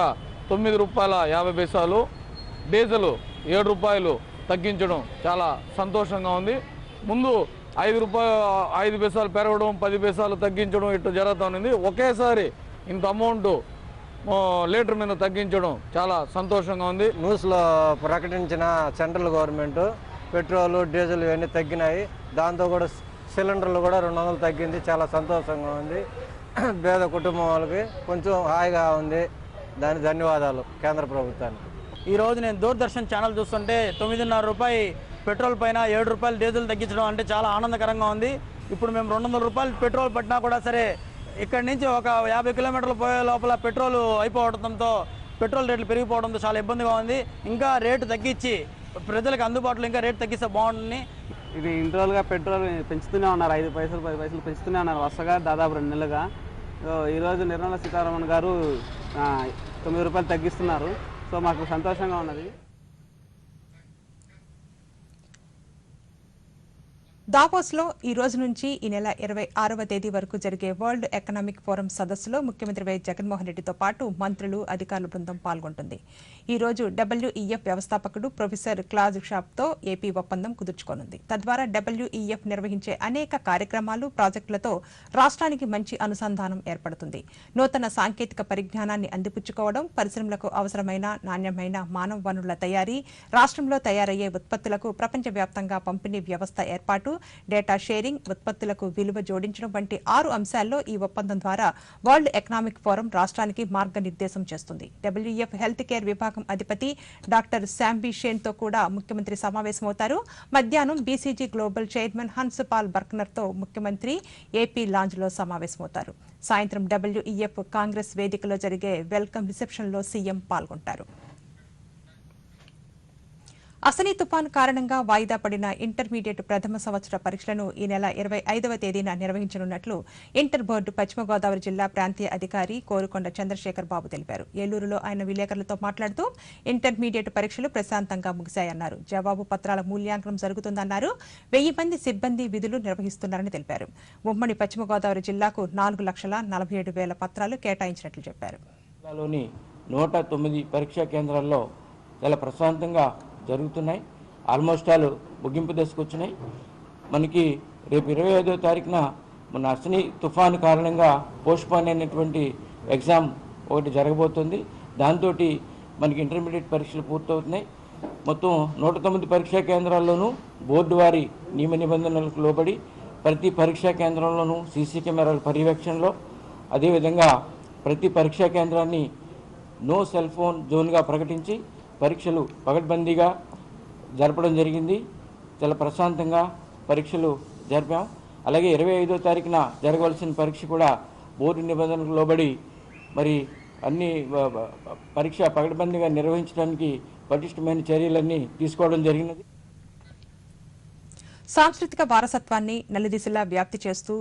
₹9.50, డీజిల్ ₹7 తగ్గించడం చాలా సంతోషంగా ఉంది. ముందు ₹5 పెరగడం, 10 పైసలు తగ్గించడం ఇట్లా జరుగుతుంది. ఒకేసారి ఇంత అమౌంట్ లీటర్ మీద తగ్గించడం చాలా సంతోషంగా ఉంది. న్యూస్లో ప్రకటించిన సెంట్రల్ గవర్నమెంట్ పెట్రోల్ డీజిల్ ఇవన్నీ తగ్గినాయి. దాంతో కూడా సిలిండర్లు కూడా 200 తగ్గింది. చాలా సంతోషంగా ఉంది. పేద కుటుంబం వాళ్ళకి కొంచెం హాయిగా ఉంది. దానికి ధన్యవాదాలు కేంద్ర ప్రభుత్వానికి. ఈరోజు నేను దూరదర్శన్ ఛానల్ చూస్తుంటే ₹9.5 పెట్రోల్ పైన ₹7 డీజిల్ తగ్గించడం అంటే చాలా ఆనందకరంగా ఉంది. ఇప్పుడు మేము ₹200 పెట్రోల్ పట్టినా కూడా సరే ఇక్కడి నుంచి ఒక 50 కిలోమీటర్లు పోయే లోపల పెట్రోల్ అయిపోవడంతో పెట్రోల్ రేట్లు పెరిగిపోవడంతో చాలా ఇబ్బందిగా ఉంది. ఇంకా రేటు తగ్గించి ప్రజలకు అందుబాటులో ఇంకా రేటు తగ్గిస్తే బాగుంటుంది. ఇది ఇంటర్వల్గా పెట్రోల్ పెంచుతూనే ఉన్నారు. 5 పైసలు 10 పైసలు పెంచుతూనే ఉన్నారు వరుసగా దాదాపు 2 నెలలుగా. ఈరోజు నిర్మలా సీతారామన్ గారు ₹9 తగ్గిస్తున్నారు. సో మాకు సంతోషంగా ఉన్నది. దావోస్లో ఈ రోజు నుంచి ఈ నెల 26వ తేదీ వరకు జరిగే వరల్డ్ ఎకనామిక్ ఫోరం సదస్సులో ముఖ్యమంత్రి వైఎస్ జగన్మోహన్ రెడ్డితో పాటు మంత్రులు, అధికారుల బృందం పాల్గొంటుంది. ఈ రోజు WEF వ్యవస్థాపకుడు ప్రొఫెసర్ క్లాజ్ షాప్తో ఏపీ ఒప్పందం కుదుర్చుకోనుంది. తద్వారా WEF నిర్వహించే అనేక కార్యక్రమాలు, ప్రాజెక్టులతో రాష్ట్రానికి మంచి అనుసంధానం ఏర్పడుతుంది. నూతన సాంకేతిక పరిజ్ఞానాన్ని అందిపుచ్చుకోవడం, పరిశ్రమలకు అవసరమైన నాణ్యమైన మానవ వనరుల తయారీ, రాష్ట్రంలో తయారయ్యే ఉత్పత్తులకు ప్రపంచవ్యాప్తంగా పంపిణీ వ్యవస్థ ఏర్పాటు, డేటా షేరింగ్, ఉత్పత్తులకు విలువ జోడించడం వంటి 6 అంశాల్లో ఈ ఒప్పందం ద్వారా వరల్డ్ ఎకనామిక్ ఫోరం రాష్ట్రానికి మార్గనిర్దేశం చేస్తుంది. WEF హెల్త్ కేర్ విభాగం అధిపతి డాక్టర్ శాంబీ షేన్ తో కూడా ముఖ్యమంత్రి సమావేశమవుతారు. మధ్యాహ్నం BCG global chairman Hans Paul Burkner తో ముఖ్యమంత్రి ఏపీ లాంజ్ లో సమావేశమవుతారు. సాయంత్రం WEF కాంగ్రెస్ వేదికలో జరిగే వెల్కమ్ రిసెప్షన్ లో సీఎం పాల్గొంటారు. అసనీ తుఫాను కారణంగా వాయిదా పడిన ఇంటర్మీడియట్ ప్రథమ సంవత్సర పరీక్షలను ఈ నెల 25వ తేదీన నిర్వహించనున్నట్లు ఇంటర్ బోర్డు పశ్చిమ గోదావరి జిల్లా ప్రాంతీయ అధికారి కోరుకొండ చంద్రశేఖర్ బాబు తెలిపారు. ఏలూరులో ఆయన విలేకరులతో మాట్లాడుతూ ఇంటర్మీడియట్ పరీక్షలు ప్రశాంతంగా ముగిశాయన్నారు. జవాబు పత్రాల మూల్యాంకనం జరుగుతుందన్నారు. 1000 మంది సిబ్బంది విధులు నిర్వహిస్తున్నారని తెలిపారు. ఉమ్మడి పశ్చిమ గోదావరి జిల్లాకు 4,47,000 పత్రాలు కేటాయించినట్లు చెప్పారు. 109 పరీక్షా కేంద్రాల్లో చాలా ప్రశాంతంగా జరుగుతున్నాయి. ఆల్మోస్ట్ ఆల్ ముగింపు దశకు వచ్చినాయి. మనకి రేపు 25వ తారీఖున మన అసనీ తుఫాను కారణంగా పోస్ట్పోన్ అయినటువంటి ఎగ్జామ్ ఒకటి జరగబోతుంది. దాంతో మనకి ఇంటర్మీడియట్ పరీక్షలు పూర్తవుతున్నాయి. మొత్తం 109 పరీక్షా కేంద్రాల్లోనూ బోర్డు వారి నియమ నిబంధనలకు లోబడి ప్రతి పరీక్షా కేంద్రంలోనూ సీసీ కెమెరాల పర్యవేక్షణలో, అదేవిధంగా ప్రతి పరీక్షా కేంద్రాన్ని నో సెల్ ఫోన్ జోన్గా ప్రకటించి పరీక్షలు పగడ్బందీగా జరపడం జరిగింది. చాలా ప్రశాంతంగా పరీక్షలు జరిపాం. అలాగే 25వ తారీఖున జరగవలసిన పరీక్ష కూడా బోర్డు నిబంధనలకు లోబడి మరి అన్ని పరీక్ష పకడ్బందీగా నిర్వహించడానికి పటిష్టమైన చర్యలన్నీ తీసుకోవడం జరిగినది. సాంస్కృతిక వారసత్వాన్ని నలుదిశలా వ్యాప్తి చేస్తూ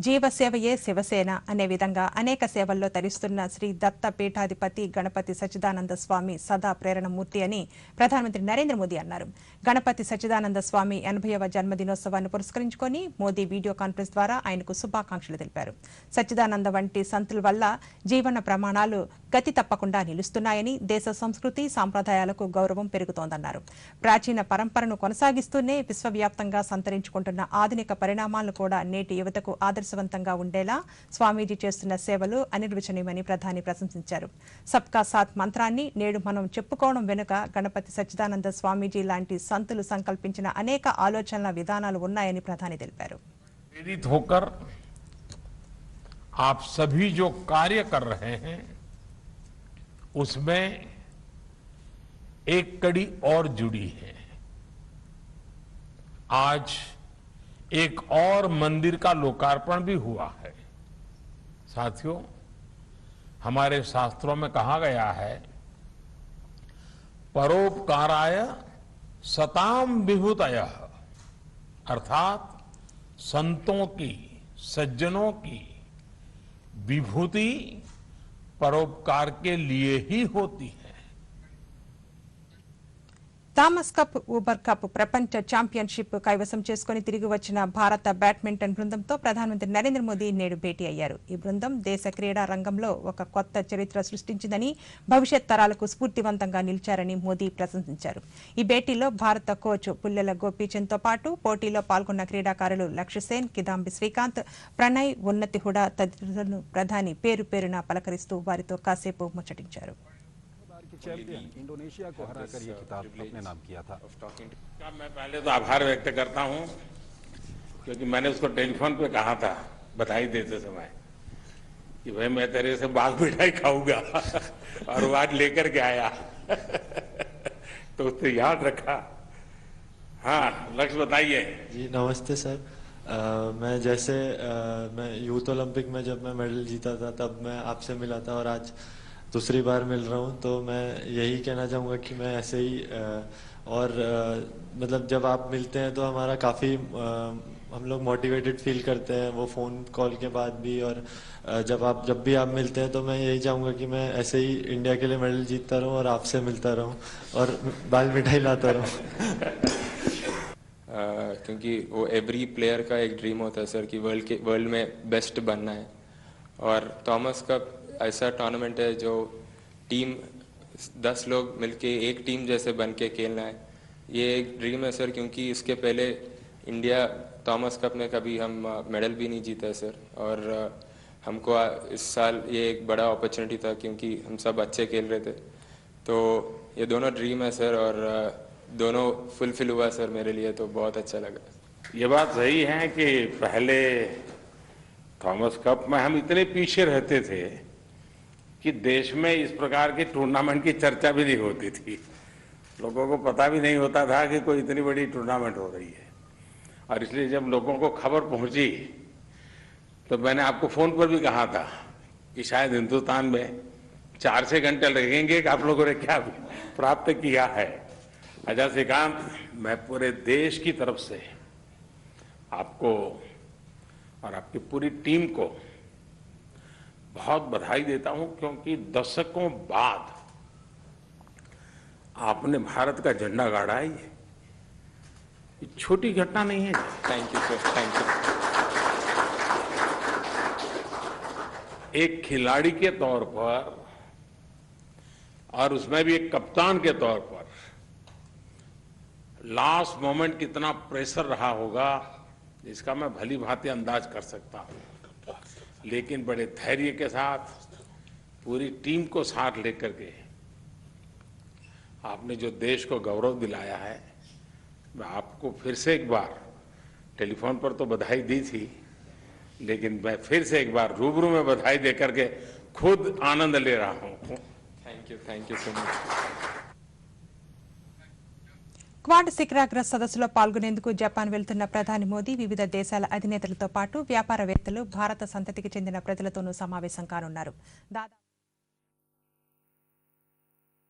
జీవసేవయే శివసేన అనే విధంగా అనేక సేవల్లో తరిస్తున్న శ్రీ దత్త పీఠాధిపతి గణపతి సచ్చిదానంద స్వామి సదా ప్రేరణమూర్తి అని ప్రధానమంత్రి నరేంద్ర మోదీ అన్నారు. గణపతి సచ్చిదానంద స్వామి 80వ జన్మదినోత్సవాన్ని పురస్కరించుకొని మోదీ వీడియో కాన్ఫరెన్స్ ద్వారా ఆయనకు శుభాకాంక్షలు తెలిపారు. సచ్చిదానంద వంటి సంతుల వల్ల జీవన ప్రమాణాలు గతి తప్పకుండా నిలుస్తున్నాయని, దేశ సంస్కృతి సాంప్రదాయాలకు గౌరవం పెరుగుతోందన్నారు. ప్రాచీన పరంపరను కొనసాగిస్తూనే విశ్వవ్యాప్తంగా సంతరించుకుంటున్న ఆధునిక పరిణామాలను కూడా నేటి యువతకు ఆదర్శవంతంగా ఉండేలా స్వామీజీ చేస్తున్న సేవలు అనిర్వచనీయమని ప్రధాని ప్రశంసించారు. సబ్కా సాత్ మంత్రాన్ని నేడు మనం చెప్పుకోవడం వెనుక గణపతి సచ్చిదానంద స్వామీజీ లాంటి సంతులు సంకల్పించిన అనేక ఆలోచనల విధానాలు ఉన్నాయని ప్రధాని తెలిపారు. प्रेरित होकर आप सभी जो कार्य कर रहे हैं उसमें एक कड़ी और जुड़ी है. आज एक और मंदिर का लोकार्पण भी हुआ है. साथियों, हमारे शास्त्रों में कहा गया है परोपकाराय सताम विभूतयः, अर्थात संतों की, सज्जनों की विभूति परोपकार के लिए ही होती है. థామస్ కప్, ఊబర్ కప్ ప్రపంచ ఛాంపియన్షిప్ కైవసం చేసుకుని తిరిగి వచ్చిన భారత బ్యాడ్మింటన్ బృందంతో ప్రధానమంత్రి నరేంద్ర మోదీ నేడు భేటీ అయ్యారు. ఈ బృందం దేశ క్రీడా రంగంలో ఒక కొత్త చరిత్ర సృష్టించిందని, భవిష్యత్ తరాలకు స్ఫూర్తివంతంగా నిలిచారని మోదీ ప్రశంసించారు. ఈ భేటీలో భారత కోచ్ పుల్లెల గోపీచంద్తో పాటు పోటీలో పాల్గొన్న క్రీడాకారులు లక్ష్యసేన్, కిదాంబి శ్రీకాంత్, ప్రణయ్, ఉన్నతి హుడా తదితరులను ప్రధాని పేరు పేరున పలకరిస్తూ వారితో కాసేపు ముచ్చటించారు. चैंपियन इंडोनेशिया को हराकर ये खिताब अपने नाम किया था. मैं पहले तो आभार व्यक्त करता हूं क्योंकि मैंने उसको टेलीफोन पे कहा था बधाई देते समय कि भाई मैं तेरे से बाग मिठाई खाऊंगा और वो आज लेकर के आया तो उसने याद रखा. हाँ, लक्ष्य बताइए. जी नमस्ते सर. मैं यूथ ओलंपिक में जब मैं मेडल जीता था तब मैं आपसे मिला था और आज दूसरी बार मिल रहा हूँ, तो मैं यही कहना चाहूँगा कि मैं ऐसे ही मतलब जब आप मिलते हैं तो हमारा काफ़ी हम लोग मोटिवेटेड फील करते हैं वो फ़ोन कॉल के बाद भी, और जब भी आप मिलते हैं तो मैं यही चाहूँगा कि मैं ऐसे ही इंडिया के लिए मेडल जीतता रहूँ और आपसे मिलता रहूँ और बाल मिठाई लाता रहूँ. क्योंकि वो एवरी प्लेयर का एक ड्रीम होता है सर कि वर्ल्ड में बेस्ट बनना है, और थॉमस कप ऐसा टूर्नामेंट है जो टीम 10 लोग मिलके एक टीम जैसे बन के खेलना है. ये एक ड्रीम है सर, क्योंकि इसके पहले इंडिया थॉमस कप में कभी हम मेडल भी नहीं जीता है सर, और हमको इस साल ये एक बड़ा अपॉर्चुनिटी था क्योंकि हम सब अच्छे खेल रहे थे. तो ये दोनों ड्रीम है सर और दोनों फुलफिल हुआ सर मेरे लिए, तो बहुत अच्छा लगा. ये बात सही है कि पहले थॉमस कप में हम इतने पीछे रहते थे कि देश में इस प्रकार के टूर्नामेंट की चर्चा भी नहीं होती थी. लोगों को पता भी नहीं होता था कि कोई इतनी बड़ी टूर्नामेंट हो रही है, और इसलिए जब लोगों को खबर पहुंची तो मैंने आपको फोन पर भी कहा था कि शायद हिंदुस्तान में 4-6 घंटे लगेंगे कि आप लोगों ने क्या प्राप्त किया है. अजय श्रीकांत, मैं पूरे देश की तरफ से आपको और आपकी पूरी टीम को बहुत बधाई देता हूं, क्योंकि दशकों बाद आपने भारत का झंडा गाड़ा है. ये छोटी घटना नहीं है. Thank you sir, thank you. एक खिलाड़ी के तौर पर और उसमें भी एक कप्तान के तौर पर लास्ट मोमेंट कितना प्रेशर रहा होगा इसका मैं भली भांति अंदाज कर सकता हूं, लेकिन बड़े धैर्य के साथ पूरी टीम को साथ लेकर के आपने जो देश को गौरव दिलाया है, मैं आपको फिर से एक बार टेलीफोन पर तो बधाई दी थी, लेकिन मैं फिर से एक बार रूबरू में बधाई देकर के खुद आनंद ले रहा हूं. Thank you so much. Quad శిఖరాగ్ర సదస్సులో పాల్గొనేందుకు జపాన్ వెళ్తున్న ప్రధాని మోదీ వివిధ దేశాల అధినేతలతో పాటు వ్యాపారవేత్తలు, భారత సంతతికి చెందిన ప్రజలతోనూ సమావేశం కానున్నారు.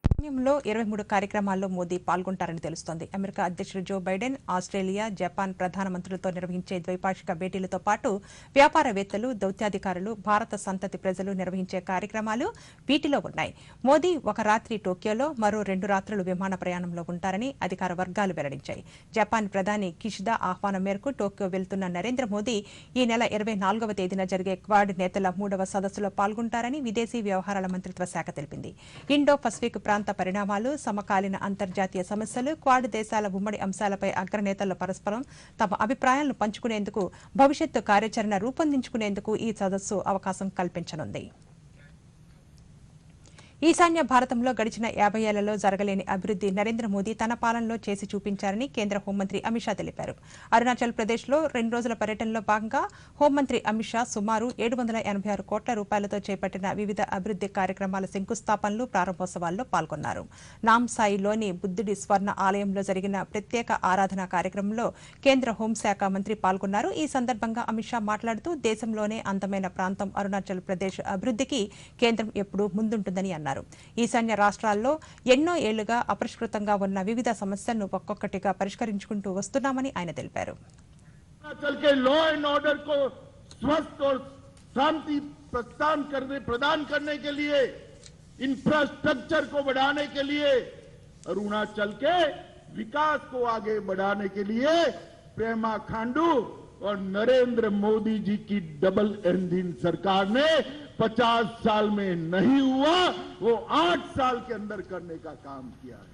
సమయంలో 23 కార్యక్రమాల్లో మోదీ పాల్గొంటారని తెలుస్తోంది. అమెరికా అధ్యక్షుడు జో బైడెన్, ఆస్ట్రేలియా, జపాన్ ప్రధానమంత్రులతో నిర్వహించే ద్వైపాక్షిక భేటీలతో పాటు వ్యాపారవేత్తలు, దౌత్యాధికారులు, భారత సంతతి ప్రజలు నిర్వహించే కార్యక్రమాలు వీటిలో ఉన్నాయి. మోదీ ఒక రాత్రి టోక్యోలో, మరో 2 రాత్రులు విమాన ప్రయాణంలో ఉంటారని అధికార వర్గాలు వెల్లడించాయి. జపాన్ ప్రధాని కిషిదా ఆహ్వానం మేరకు టోక్యో వెళ్తున్న నరేంద్ర మోదీ ఈ నెల 24వ తేదీన జరిగే క్వాడ్ నేతల 3వ సదస్సులో పాల్గొంటారని విదేశీ వ్యవహారాల మంత్రిత్వ శాఖ తెలిపింది. ఇండో పసిఫిక్ ప్రాంత పరిణామాలు, సమకాలీన అంతర్జాతీయ సమస్యలు, క్వాడ్ దేశాల ఉమ్మడి అంశాలపై అగ్రనేతలు పరస్పరం తమ అభిప్రాయాలను పంచుకునేందుకు, భవిష్యత్తు కార్యాచరణ రూపొందించుకునేందుకు ఈ సదస్సు అవకాశం కల్పించనుంది. ఈశాన్య భారతంలో గడిచిన 50 ఏళ్లలో జరగలేని అభివృద్ది నరేంద్ర మోదీ తన పాలనలో చేసి చూపించారని కేంద్ర హోంమంత్రి అమిత్ షా తెలిపారు. అరుణాచల్ ప్రదేశ్లో 2 రోజుల పర్యటనలో భాగంగా హోంమంత్రి అమిత్ షా సుమారు 786 కోట్ల రూపాయలతో చేపట్టిన వివిధ అభివృద్ది కార్యక్రమాల శంకుస్థాపనలు, ప్రారంభోత్సవాల్లో పాల్గొన్నారు. నామ్సాయిలోని బుద్ధుడి స్వర్ణ ఆలయంలో జరిగిన ప్రత్యేక ఆరాధన కార్యక్రమంలో కేంద్ర హోంశాఖ మంత్రి పాల్గొన్నారు. ఈ సందర్భంగా అమిత్ షా మాట్లాడుతూ దేశంలోనే అందమైన ప్రాంతం అరుణాచల్ ప్రదేశ్ అభివృద్దికి కేంద్రం ఎప్పుడూ ముందుంటుందని అన్నారు. ఈశాన్య రాష్ట్రాల్లో ఎన్నో ఏళ్లుగా అపరిష్కృతంగా ఉన్న వివిధ సమస్యలను ఒక్కొక్కటిగా పరిష్కరించుకుంటూ వస్తున్నామని ఆయన తెలిపారు. लॉ एंड ऑर्डर को स्वस्थ और शांति प्रदान करने के लिए, इंफ्रास्ट्रक्चर को बढ़ाने के लिए, अरुणाचल के विकास को आगे बढ़ाने के लिए पेमा खांडू और नरेंद्र मोदी जी की डबल इंजन सरकार ने 50 साल में नहीं हुआ, वो 8 साल के अंदर करने का काम किया है.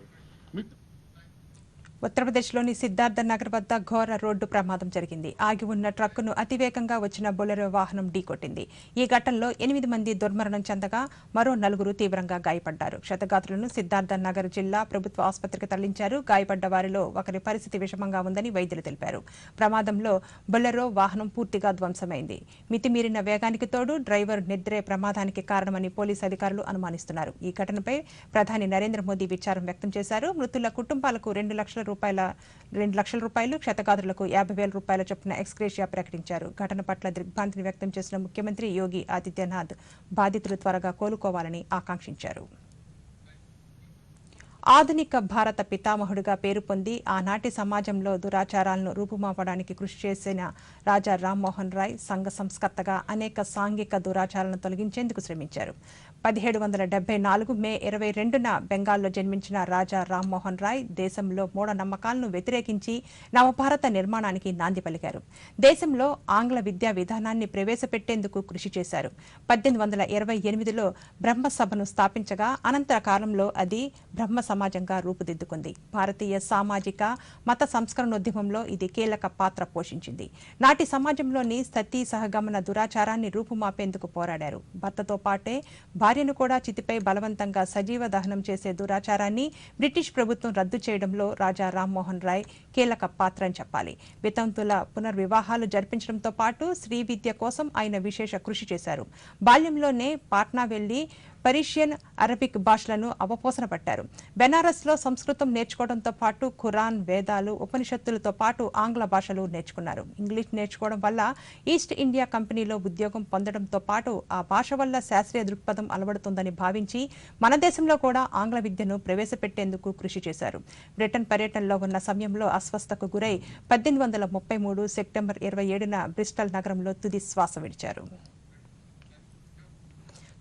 ఉత్తరప్రదేశ్లోని సిద్ధార్థ నగర్ వద్ద ఘోర రోడ్డు ప్రమాదం జరిగింది. ఆగి ఉన్న ట్రక్కును అతివేగంగా వచ్చిన బొలెరో వాహనం ఢీకొట్టింది. ఈ ఘటనలో 8 మంది దుర్మరణం చెందగా మరో 4 తీవ్రంగా గాయపడ్డారు. క్షతగాత్రులను సిద్ధార్థ నగర్ జిల్లా ప్రభుత్వ ఆసుపత్రికి తరలించారు. గాయపడ్డ వారిలో ఒకరి పరిస్థితి విషమంగా ఉందని వైద్యులు తెలిపారు. ప్రమాదంలో బొలెరో వాహనం పూర్తిగా ధ్వంసమైంది. మితిమీరిన వేగానికి తోడు డ్రైవర్ నిద్రే ప్రమాదానికి కారణమని పోలీసు అధికారులు అనుమానిస్తున్నారు. ఈ ఘటనపై ప్రధాని నరేంద్ర మోదీ విచారం వ్యక్తం చేశారు. మృతుల కుటుంబాలకు 2 లక్షల రూపాయలు, క్షతగాత్రులకు 50,000 రూపాయల చొప్పున ఎక్స్గ్రేషియా ప్రకటించారు. ఘటన పట్ల దిగ్భ్రాంతిని వ్యక్తం చేసిన ముఖ్యమంత్రి యోగి ఆదిత్యనాథ్ బాధితులు త్వరగా కోలుకోవాలని ఆకాంక్షించారు. ఆధునిక భారత పితామహుడిగా పేరు పొంది ఆనాటి సమాజంలో దురాచారాలను రూపుమాపడానికి కృషి చేసిన రాజా రామ్మోహన్ రాయ్ సంఘ సంస్కర్తగా అనేక సాంఘిక దురాచారాలను తొలగించేందుకు శ్రమించారు. 1774 మే 22న బెంగాల్లో జన్మించిన రాజా రామ్మోహన్ రాయ్ దేశంలో మూఢనమ్మకాలను వ్యతిరేకించి నవభారత నిర్మాణానికి నాంది పలికారు. దేశంలో ఆంగ్ల విద్యా విధానాన్ని ప్రవేశపెట్టేందుకు కృషి చేశారు. 1828లో బ్రహ్మసభను స్థాపించగా అనంతర కాలంలో అది బ్రహ్మ సమాజంగా రూపుదిద్దుకుంది. భారతీయ సామాజిక మత సంస్కరణోద్యమంలో ఇది కీలక పాత్ర పోషించింది. నాటి సమాజంలోని సతీ సహగమన దురాచారాన్ని రూపుమాపేందుకు పోరాడారు. భర్తతో పాటే భార్యను కూడా చితిపై బలవంతంగా సజీవ దహనం చేసే దురాచారాన్ని బ్రిటిష్ ప్రభుత్వం రద్దు చేయడంలో రాజా రామ్మోహన్ రాయ్ కీలక పాత్ర అని చెప్పాలి. వితంతుల పునర్వివాహాలు జరిపించడంతో పాటు స్త్రీ విద్య కోసం ఆయన విశేష కృషి చేశారు. బాల్యంలోనే పాట్నా వెళ్లి పర్షియన్, అరబిక్ భాషలను అవపోసన పట్టారు. బెనారస్లో సంస్కృతం నేర్చుకోవడంతో పాటు ఖురాన్, వేదాలు, ఉపనిషత్తులతో పాటు ఆంగ్ల భాషలు నేర్చుకున్నారు. ఇంగ్లీష్ నేర్చుకోవడం వల్ల ఈస్ట్ ఇండియా కంపెనీలో ఉద్యోగం పొందడంతో పాటు ఆ భాష వల్ల శాస్త్రీయ దృక్పథం అలవడుతుందని భావించి మన దేశంలో కూడా ఆంగ్ల విద్యను ప్రవేశపెట్టేందుకు కృషి చేశారు. బ్రిటన్ పర్యటనలో ఉన్న సమయంలో అస్వస్థకు గురై 1833 సెప్టెంబర్ 27న బ్రిస్టల్ నగరంలో తుది శ్వాస విడిచారు.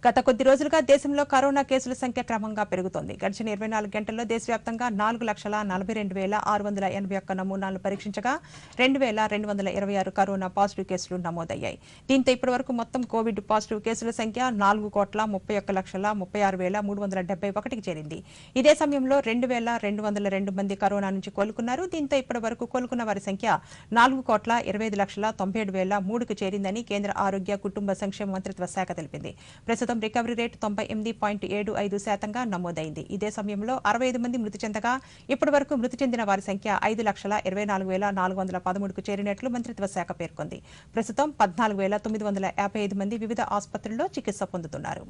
గత కొద్ది రోజులుగా దేశంలో కరోనా కేసుల సంఖ్య క్రమంగా పెరుగుతోంది. గడిచిన 24 గంటల్లో దేశవ్యాప్తంగా 4,42,681 నమూనాలను పరీక్షించగా 2,226 కరోనా పాజిటివ్ కేసులు నమోదయ్యాయి. దీంతో ఇప్పటివరకు మొత్తం కోవిడ్ పాజిటివ్ కేసుల సంఖ్య 4,31,36,371కి చేరింది. ఇదే సమయంలో 2,202 మంది కరోనా నుంచి కోలుకున్నారు. దీంతో ఇప్పటివరకు కోలుకున్న వారి సంఖ్య 4,25,97,003కి చేరిందని కేంద్ర ఆరోగ్య కుటుంబ సంక్షేమ మంత్రిత్వ శాఖ తెలిపింది. ప్రస్తుతం రికవరీ రేట్ 98.75% నమోదైంది. ఇదే సమయంలో 65 మంది మృతి చెందగా ఇప్పటి వరకు మృతి చెందిన వారి సంఖ్య 5,24,413కు చేరినట్లు మంత్రిత్వ శాఖ పేర్కొంది. ప్రస్తుతం 14,955 మంది వివిధ ఆసుపత్రుల్లో చికిత్స పొందుతున్నారు.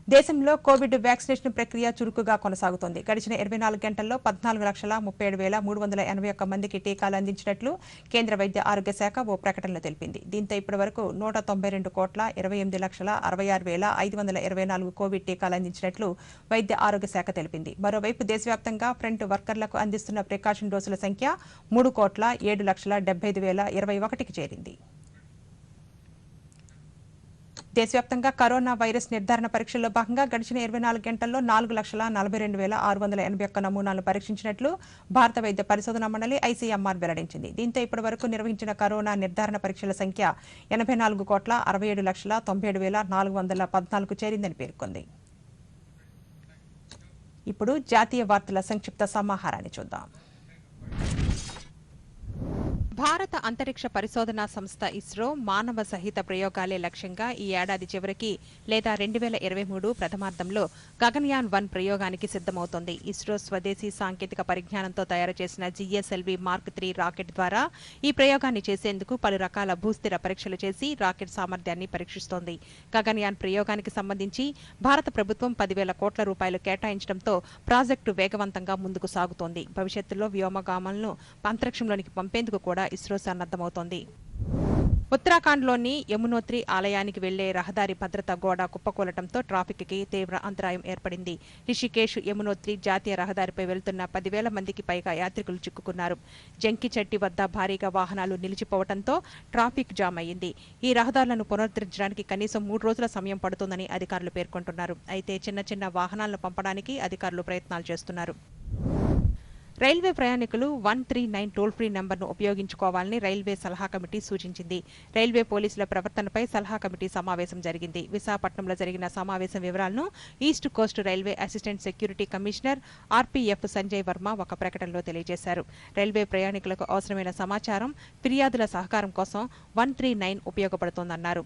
దేశంలో కోవిడ్ వ్యాక్సినేషన్ ప్రక్రియ చురుకుగా కొనసాగుతోంది. గడిచిన 24 గంటల్లో 14,37,381 మందికి టీకాలు అందించినట్లు కేంద్ర వైద్య ఆరోగ్య శాఖ ఓ ప్రకటనలో తెలిపింది. దీంతో ఇప్పటివరకు 192,28,66,524 కోవిడ్ టీకాలు అందించినట్లు వైద్య ఆరోగ్య శాఖ తెలిపింది. మరోవైపు దేశవ్యాప్తంగా ఫ్రంట్ వర్కర్లకు అందిస్తున్న ప్రికాషన్ డోసుల సంఖ్య 3,07,75,021కి చేరింది. దేశవ్యాప్తంగా కరోనా వైరస్ నిర్ధారణ పరీక్షల్లో భాగంగా గడిచిన 24 గంటల్లో 4,42,681 నమూనాలను పరీక్షించినట్లు భారత వైద్య పరిశోధనా మండలి ఐసీఎంఆర్ వెల్లడించింది. దీంతో ఇప్పటివరకు నిర్వహించిన కరోనా నిర్ధారణ పరీక్షల సంఖ్య 84,67,97,414కు చేరిందని పేర్కొంది. ఇప్పుడు జాతీయ వార్తల సంక్షిప్త సమాహారాన్ని చూద్దాం. భారత అంతరిక్ష పరిశోధనా సంస్థ ఇస్రో మానవ సహిత ప్రయోగాలే లక్ష్యంగా ఈ ఏడాది చివరికి లేదా 2023 ప్రథమార్థంలో గగన్యాన్ 1 ప్రయోగానికి సిద్దమవుతోంది. ఇస్రో స్వదేశీ సాంకేతిక పరిజ్ఞానంతో తయారు చేసిన జిఎస్ఎల్వి మార్క్ 3 రాకెట్ ద్వారా ఈ ప్రయోగాన్ని చేసేందుకు పలు రకాల భూస్థిర పరీక్షలు చేసి రాకెట్ సామర్థ్యాన్ని పరీక్షిస్తోంది. గగన్యాన్ ప్రయోగానికి సంబంధించి భారత ప్రభుత్వం 10,000 కోట్ల రూపాయలు కేటాయించడంతో ప్రాజెక్టు వేగవంతంగా ముందుకు సాగుతోంది. భవిష్యత్తులో వ్యోమగాములను అంతరిక్షంలోనికి పంపేందుకు కూడా ఇస్రో సన్నద్దమవుతోంది. ఉత్తరాఖండ్లోని యమునోత్రి ఆలయానికి వెళ్లే రహదారి భద్రతా గోడ కుప్పకూలటంతో ట్రాఫిక్కి తీవ్ర అంతరాయం ఏర్పడింది. రిషికేశ్ యమునోత్రి జాతీయ రహదారిపై వెళ్తున్న 10,000 మందికి పైగా యాత్రికులు చిక్కుకున్నారు. జంకిచెట్టి వద్ద భారీగా వాహనాలు నిలిచిపోవడంతో ట్రాఫిక్ జామ్ అయింది. ఈ రహదారులను పునరుద్ధరించడానికి కనీసం 3 రోజుల సమయం పడుతుందని అధికారులు పేర్కొంటున్నారు. అయితే చిన్న వాహనాలను పంపడానికి అధికారులు ప్రయత్నాలు చేస్తున్నారు. రైల్వే ప్రయాణికులు 139 టోల్ ఫ్రీ నంబర్ను ఉపయోగించుకోవాలని రైల్వే సలహా కమిటీ సూచించింది. రైల్వే పోలీసుల ప్రవర్తనపై సలహా కమిటీ సమావేశం జరిగింది. విశాఖపట్నంలో జరిగిన సమావేశం వివరాలను east Coast railway assistant security commissioner RPF Sanjay Varma ఒక ప్రకటనలో తెలియజేశారు. రైల్వే ప్రయాణికులకు అవసరమైన సమాచారం, ఫిర్యాదుల సహకారం కోసం 139 ఉపయోగపడుతోందన్నారు.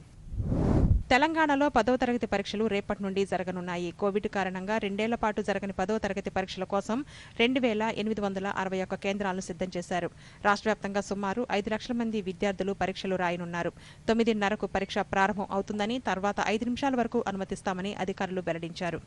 తెలంగాణలో 10వ తరగతి పరీక్షలు రేపటి నుండి జరగనున్నాయి. కోవిడ్ కారణంగా 2 ఏళ్ల పాటు జరగని 10వ తరగతి పరీక్షల కోసం 2,861 కేంద్రాలను సిద్ధం చేశారు. రాష్ట్ర వ్యాప్తంగా సుమారు 5 లక్షల మంది విద్యార్థులు పరీక్షలు రాయనున్నారు. 9:30కు పరీక్ష ప్రారంభం అవుతుందని, తర్వాత 5 నిమిషాల వరకు అనుమతిస్తామని అధికారులు వెల్లడించారు.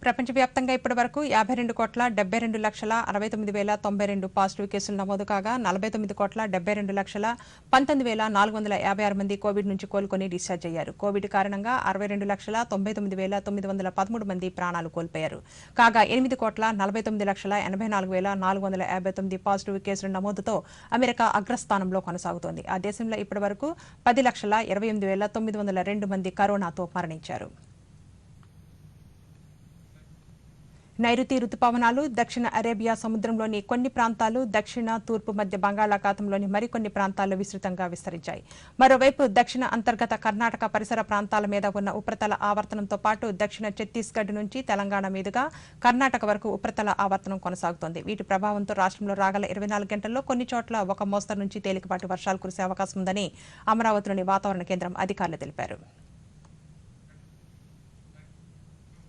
ప్రపంచవ్యాప్తంగా ఇప్పటివరకు 52,72,69,092 పాజిటివ్ కేసులు నమోదు కాగా 49,72,19,456 మంది కోవిడ్ నుంచి కోలుకొని డిశ్చార్జ్ అయ్యారు. కోవిడ్ కారణంగా 62,99,913 మంది ప్రాణాలు కోల్పోయారు. కాగా 8,49,84,459 పాజిటివ్ కేసుల నమోదుతో అమెరికా అగ్రస్థానంలో కొనసాగుతోంది. ఆ దేశంలో ఇప్పటివరకు 10,28,902 మంది కరోనాతో మరణించారు. నైరుతి రుతుపవనాలు దక్షిణ అరేబియా సముద్రంలోని కొన్ని ప్రాంతాలు, దక్షిణ తూర్పు మధ్య బంగాళాఖాతంలోని మరికొన్ని ప్రాంతాల్లో విస్తృతంగా విస్తరించాయి. మరోవైపు దక్షిణ అంతర్గత కర్ణాటక పరిసర ప్రాంతాల మీద ఉన్న ఉపరితల ఆవర్తనంతో పాటు దక్షిణ ఛత్తీస్గఢ్ నుంచి తెలంగాణ మీదుగా కర్ణాటక వరకు ఉపరితల ఆవర్తనం కొనసాగుతోంది. వీటి ప్రభావంతో రాష్ట్రంలో రాగల 24 గంటల్లో కొన్ని చోట్ల ఒక మోస్తరు నుంచి తేలికపాటి వర్షాలు కురిసే అవకాశం ఉందని అమరావతిలోని వాతావరణ కేంద్రం అధికారులు తెలిపారు.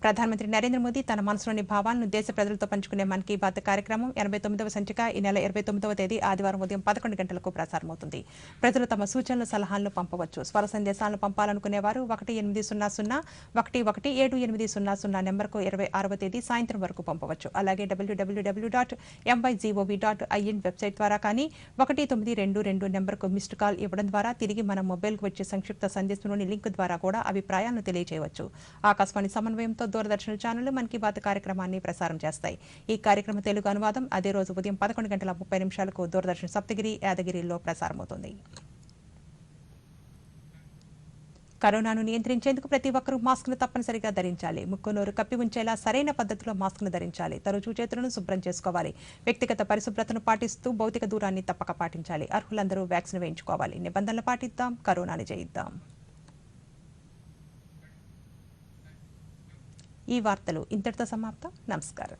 ప్రధానమంత్రి నరేంద్ర మోదీ తన మనసులోని భావాలను దేశ ప్రజలతో పంచుకునే మన్ కీ బాత్ కార్యక్రమం 89వ సంచిక ఈ నెల 29వ తేదీ ఆదివారం ఉదయం 11 గంటలకు ప్రసారమవుతుంది. ప్రజలు తమ సూచనలు, సలహాలను పంపవచ్చు. స్వర సందేశాలను పంపాలనుకునేవారు 1800-117800 నెంబర్కు 26వ తేదీ సాయంత్రం వరకు పంపవచ్చు. అలాగే www.mygov.in వెబ్సైట్ ద్వారా కానీ 1922 నెంబర్కు మిస్డ్ కాల్ ఇవ్వడం ద్వారా తిరిగి మన మొబైల్కు వచ్చే సంక్షిప్త సందేశంలోని లింక్ ద్వారా కూడా అభిప్రాయాలను తెలియజేయవచ్చు. ఆకాశవాణి సమన్వయంతో దూరదర్శన్ ఛానళ్లు మన్ కీ బాత్ కార్యక్రమాన్ని ప్రసారం చేస్తాయి. ఈ కార్యక్రమ తెలుగు అనువాదం అదే రోజు ఉదయం 11:30 దూరదర్శన్ సప్తగిరి, యాదగిరిలో ప్రసారమవుతుంది. కరోనాను నియంత్రించేందుకు ప్రతి ఒక్కరూ మాస్క్ను తప్పనిసరిగా ధరించాలి. ముక్కు, నోరు కప్పి ఉంచేలా సరైన పద్ధతిలో మాస్క్ను ధరించాలి. తరచూ చేతులను శుభ్రం చేసుకోవాలి. వ్యక్తిగత పరిశుభ్రతను పాటిస్తూ భౌతిక దూరాన్ని తప్పక పాటించాలి. అర్హులందరూ వ్యాక్సిన్ వేయించుకోవాలి. నిబంధనలు పాటిద్దాం, కరోనాని జయిద్దాం. ఈ వార్తలు ఇంతటితో సమాప్తం. నమస్కారం.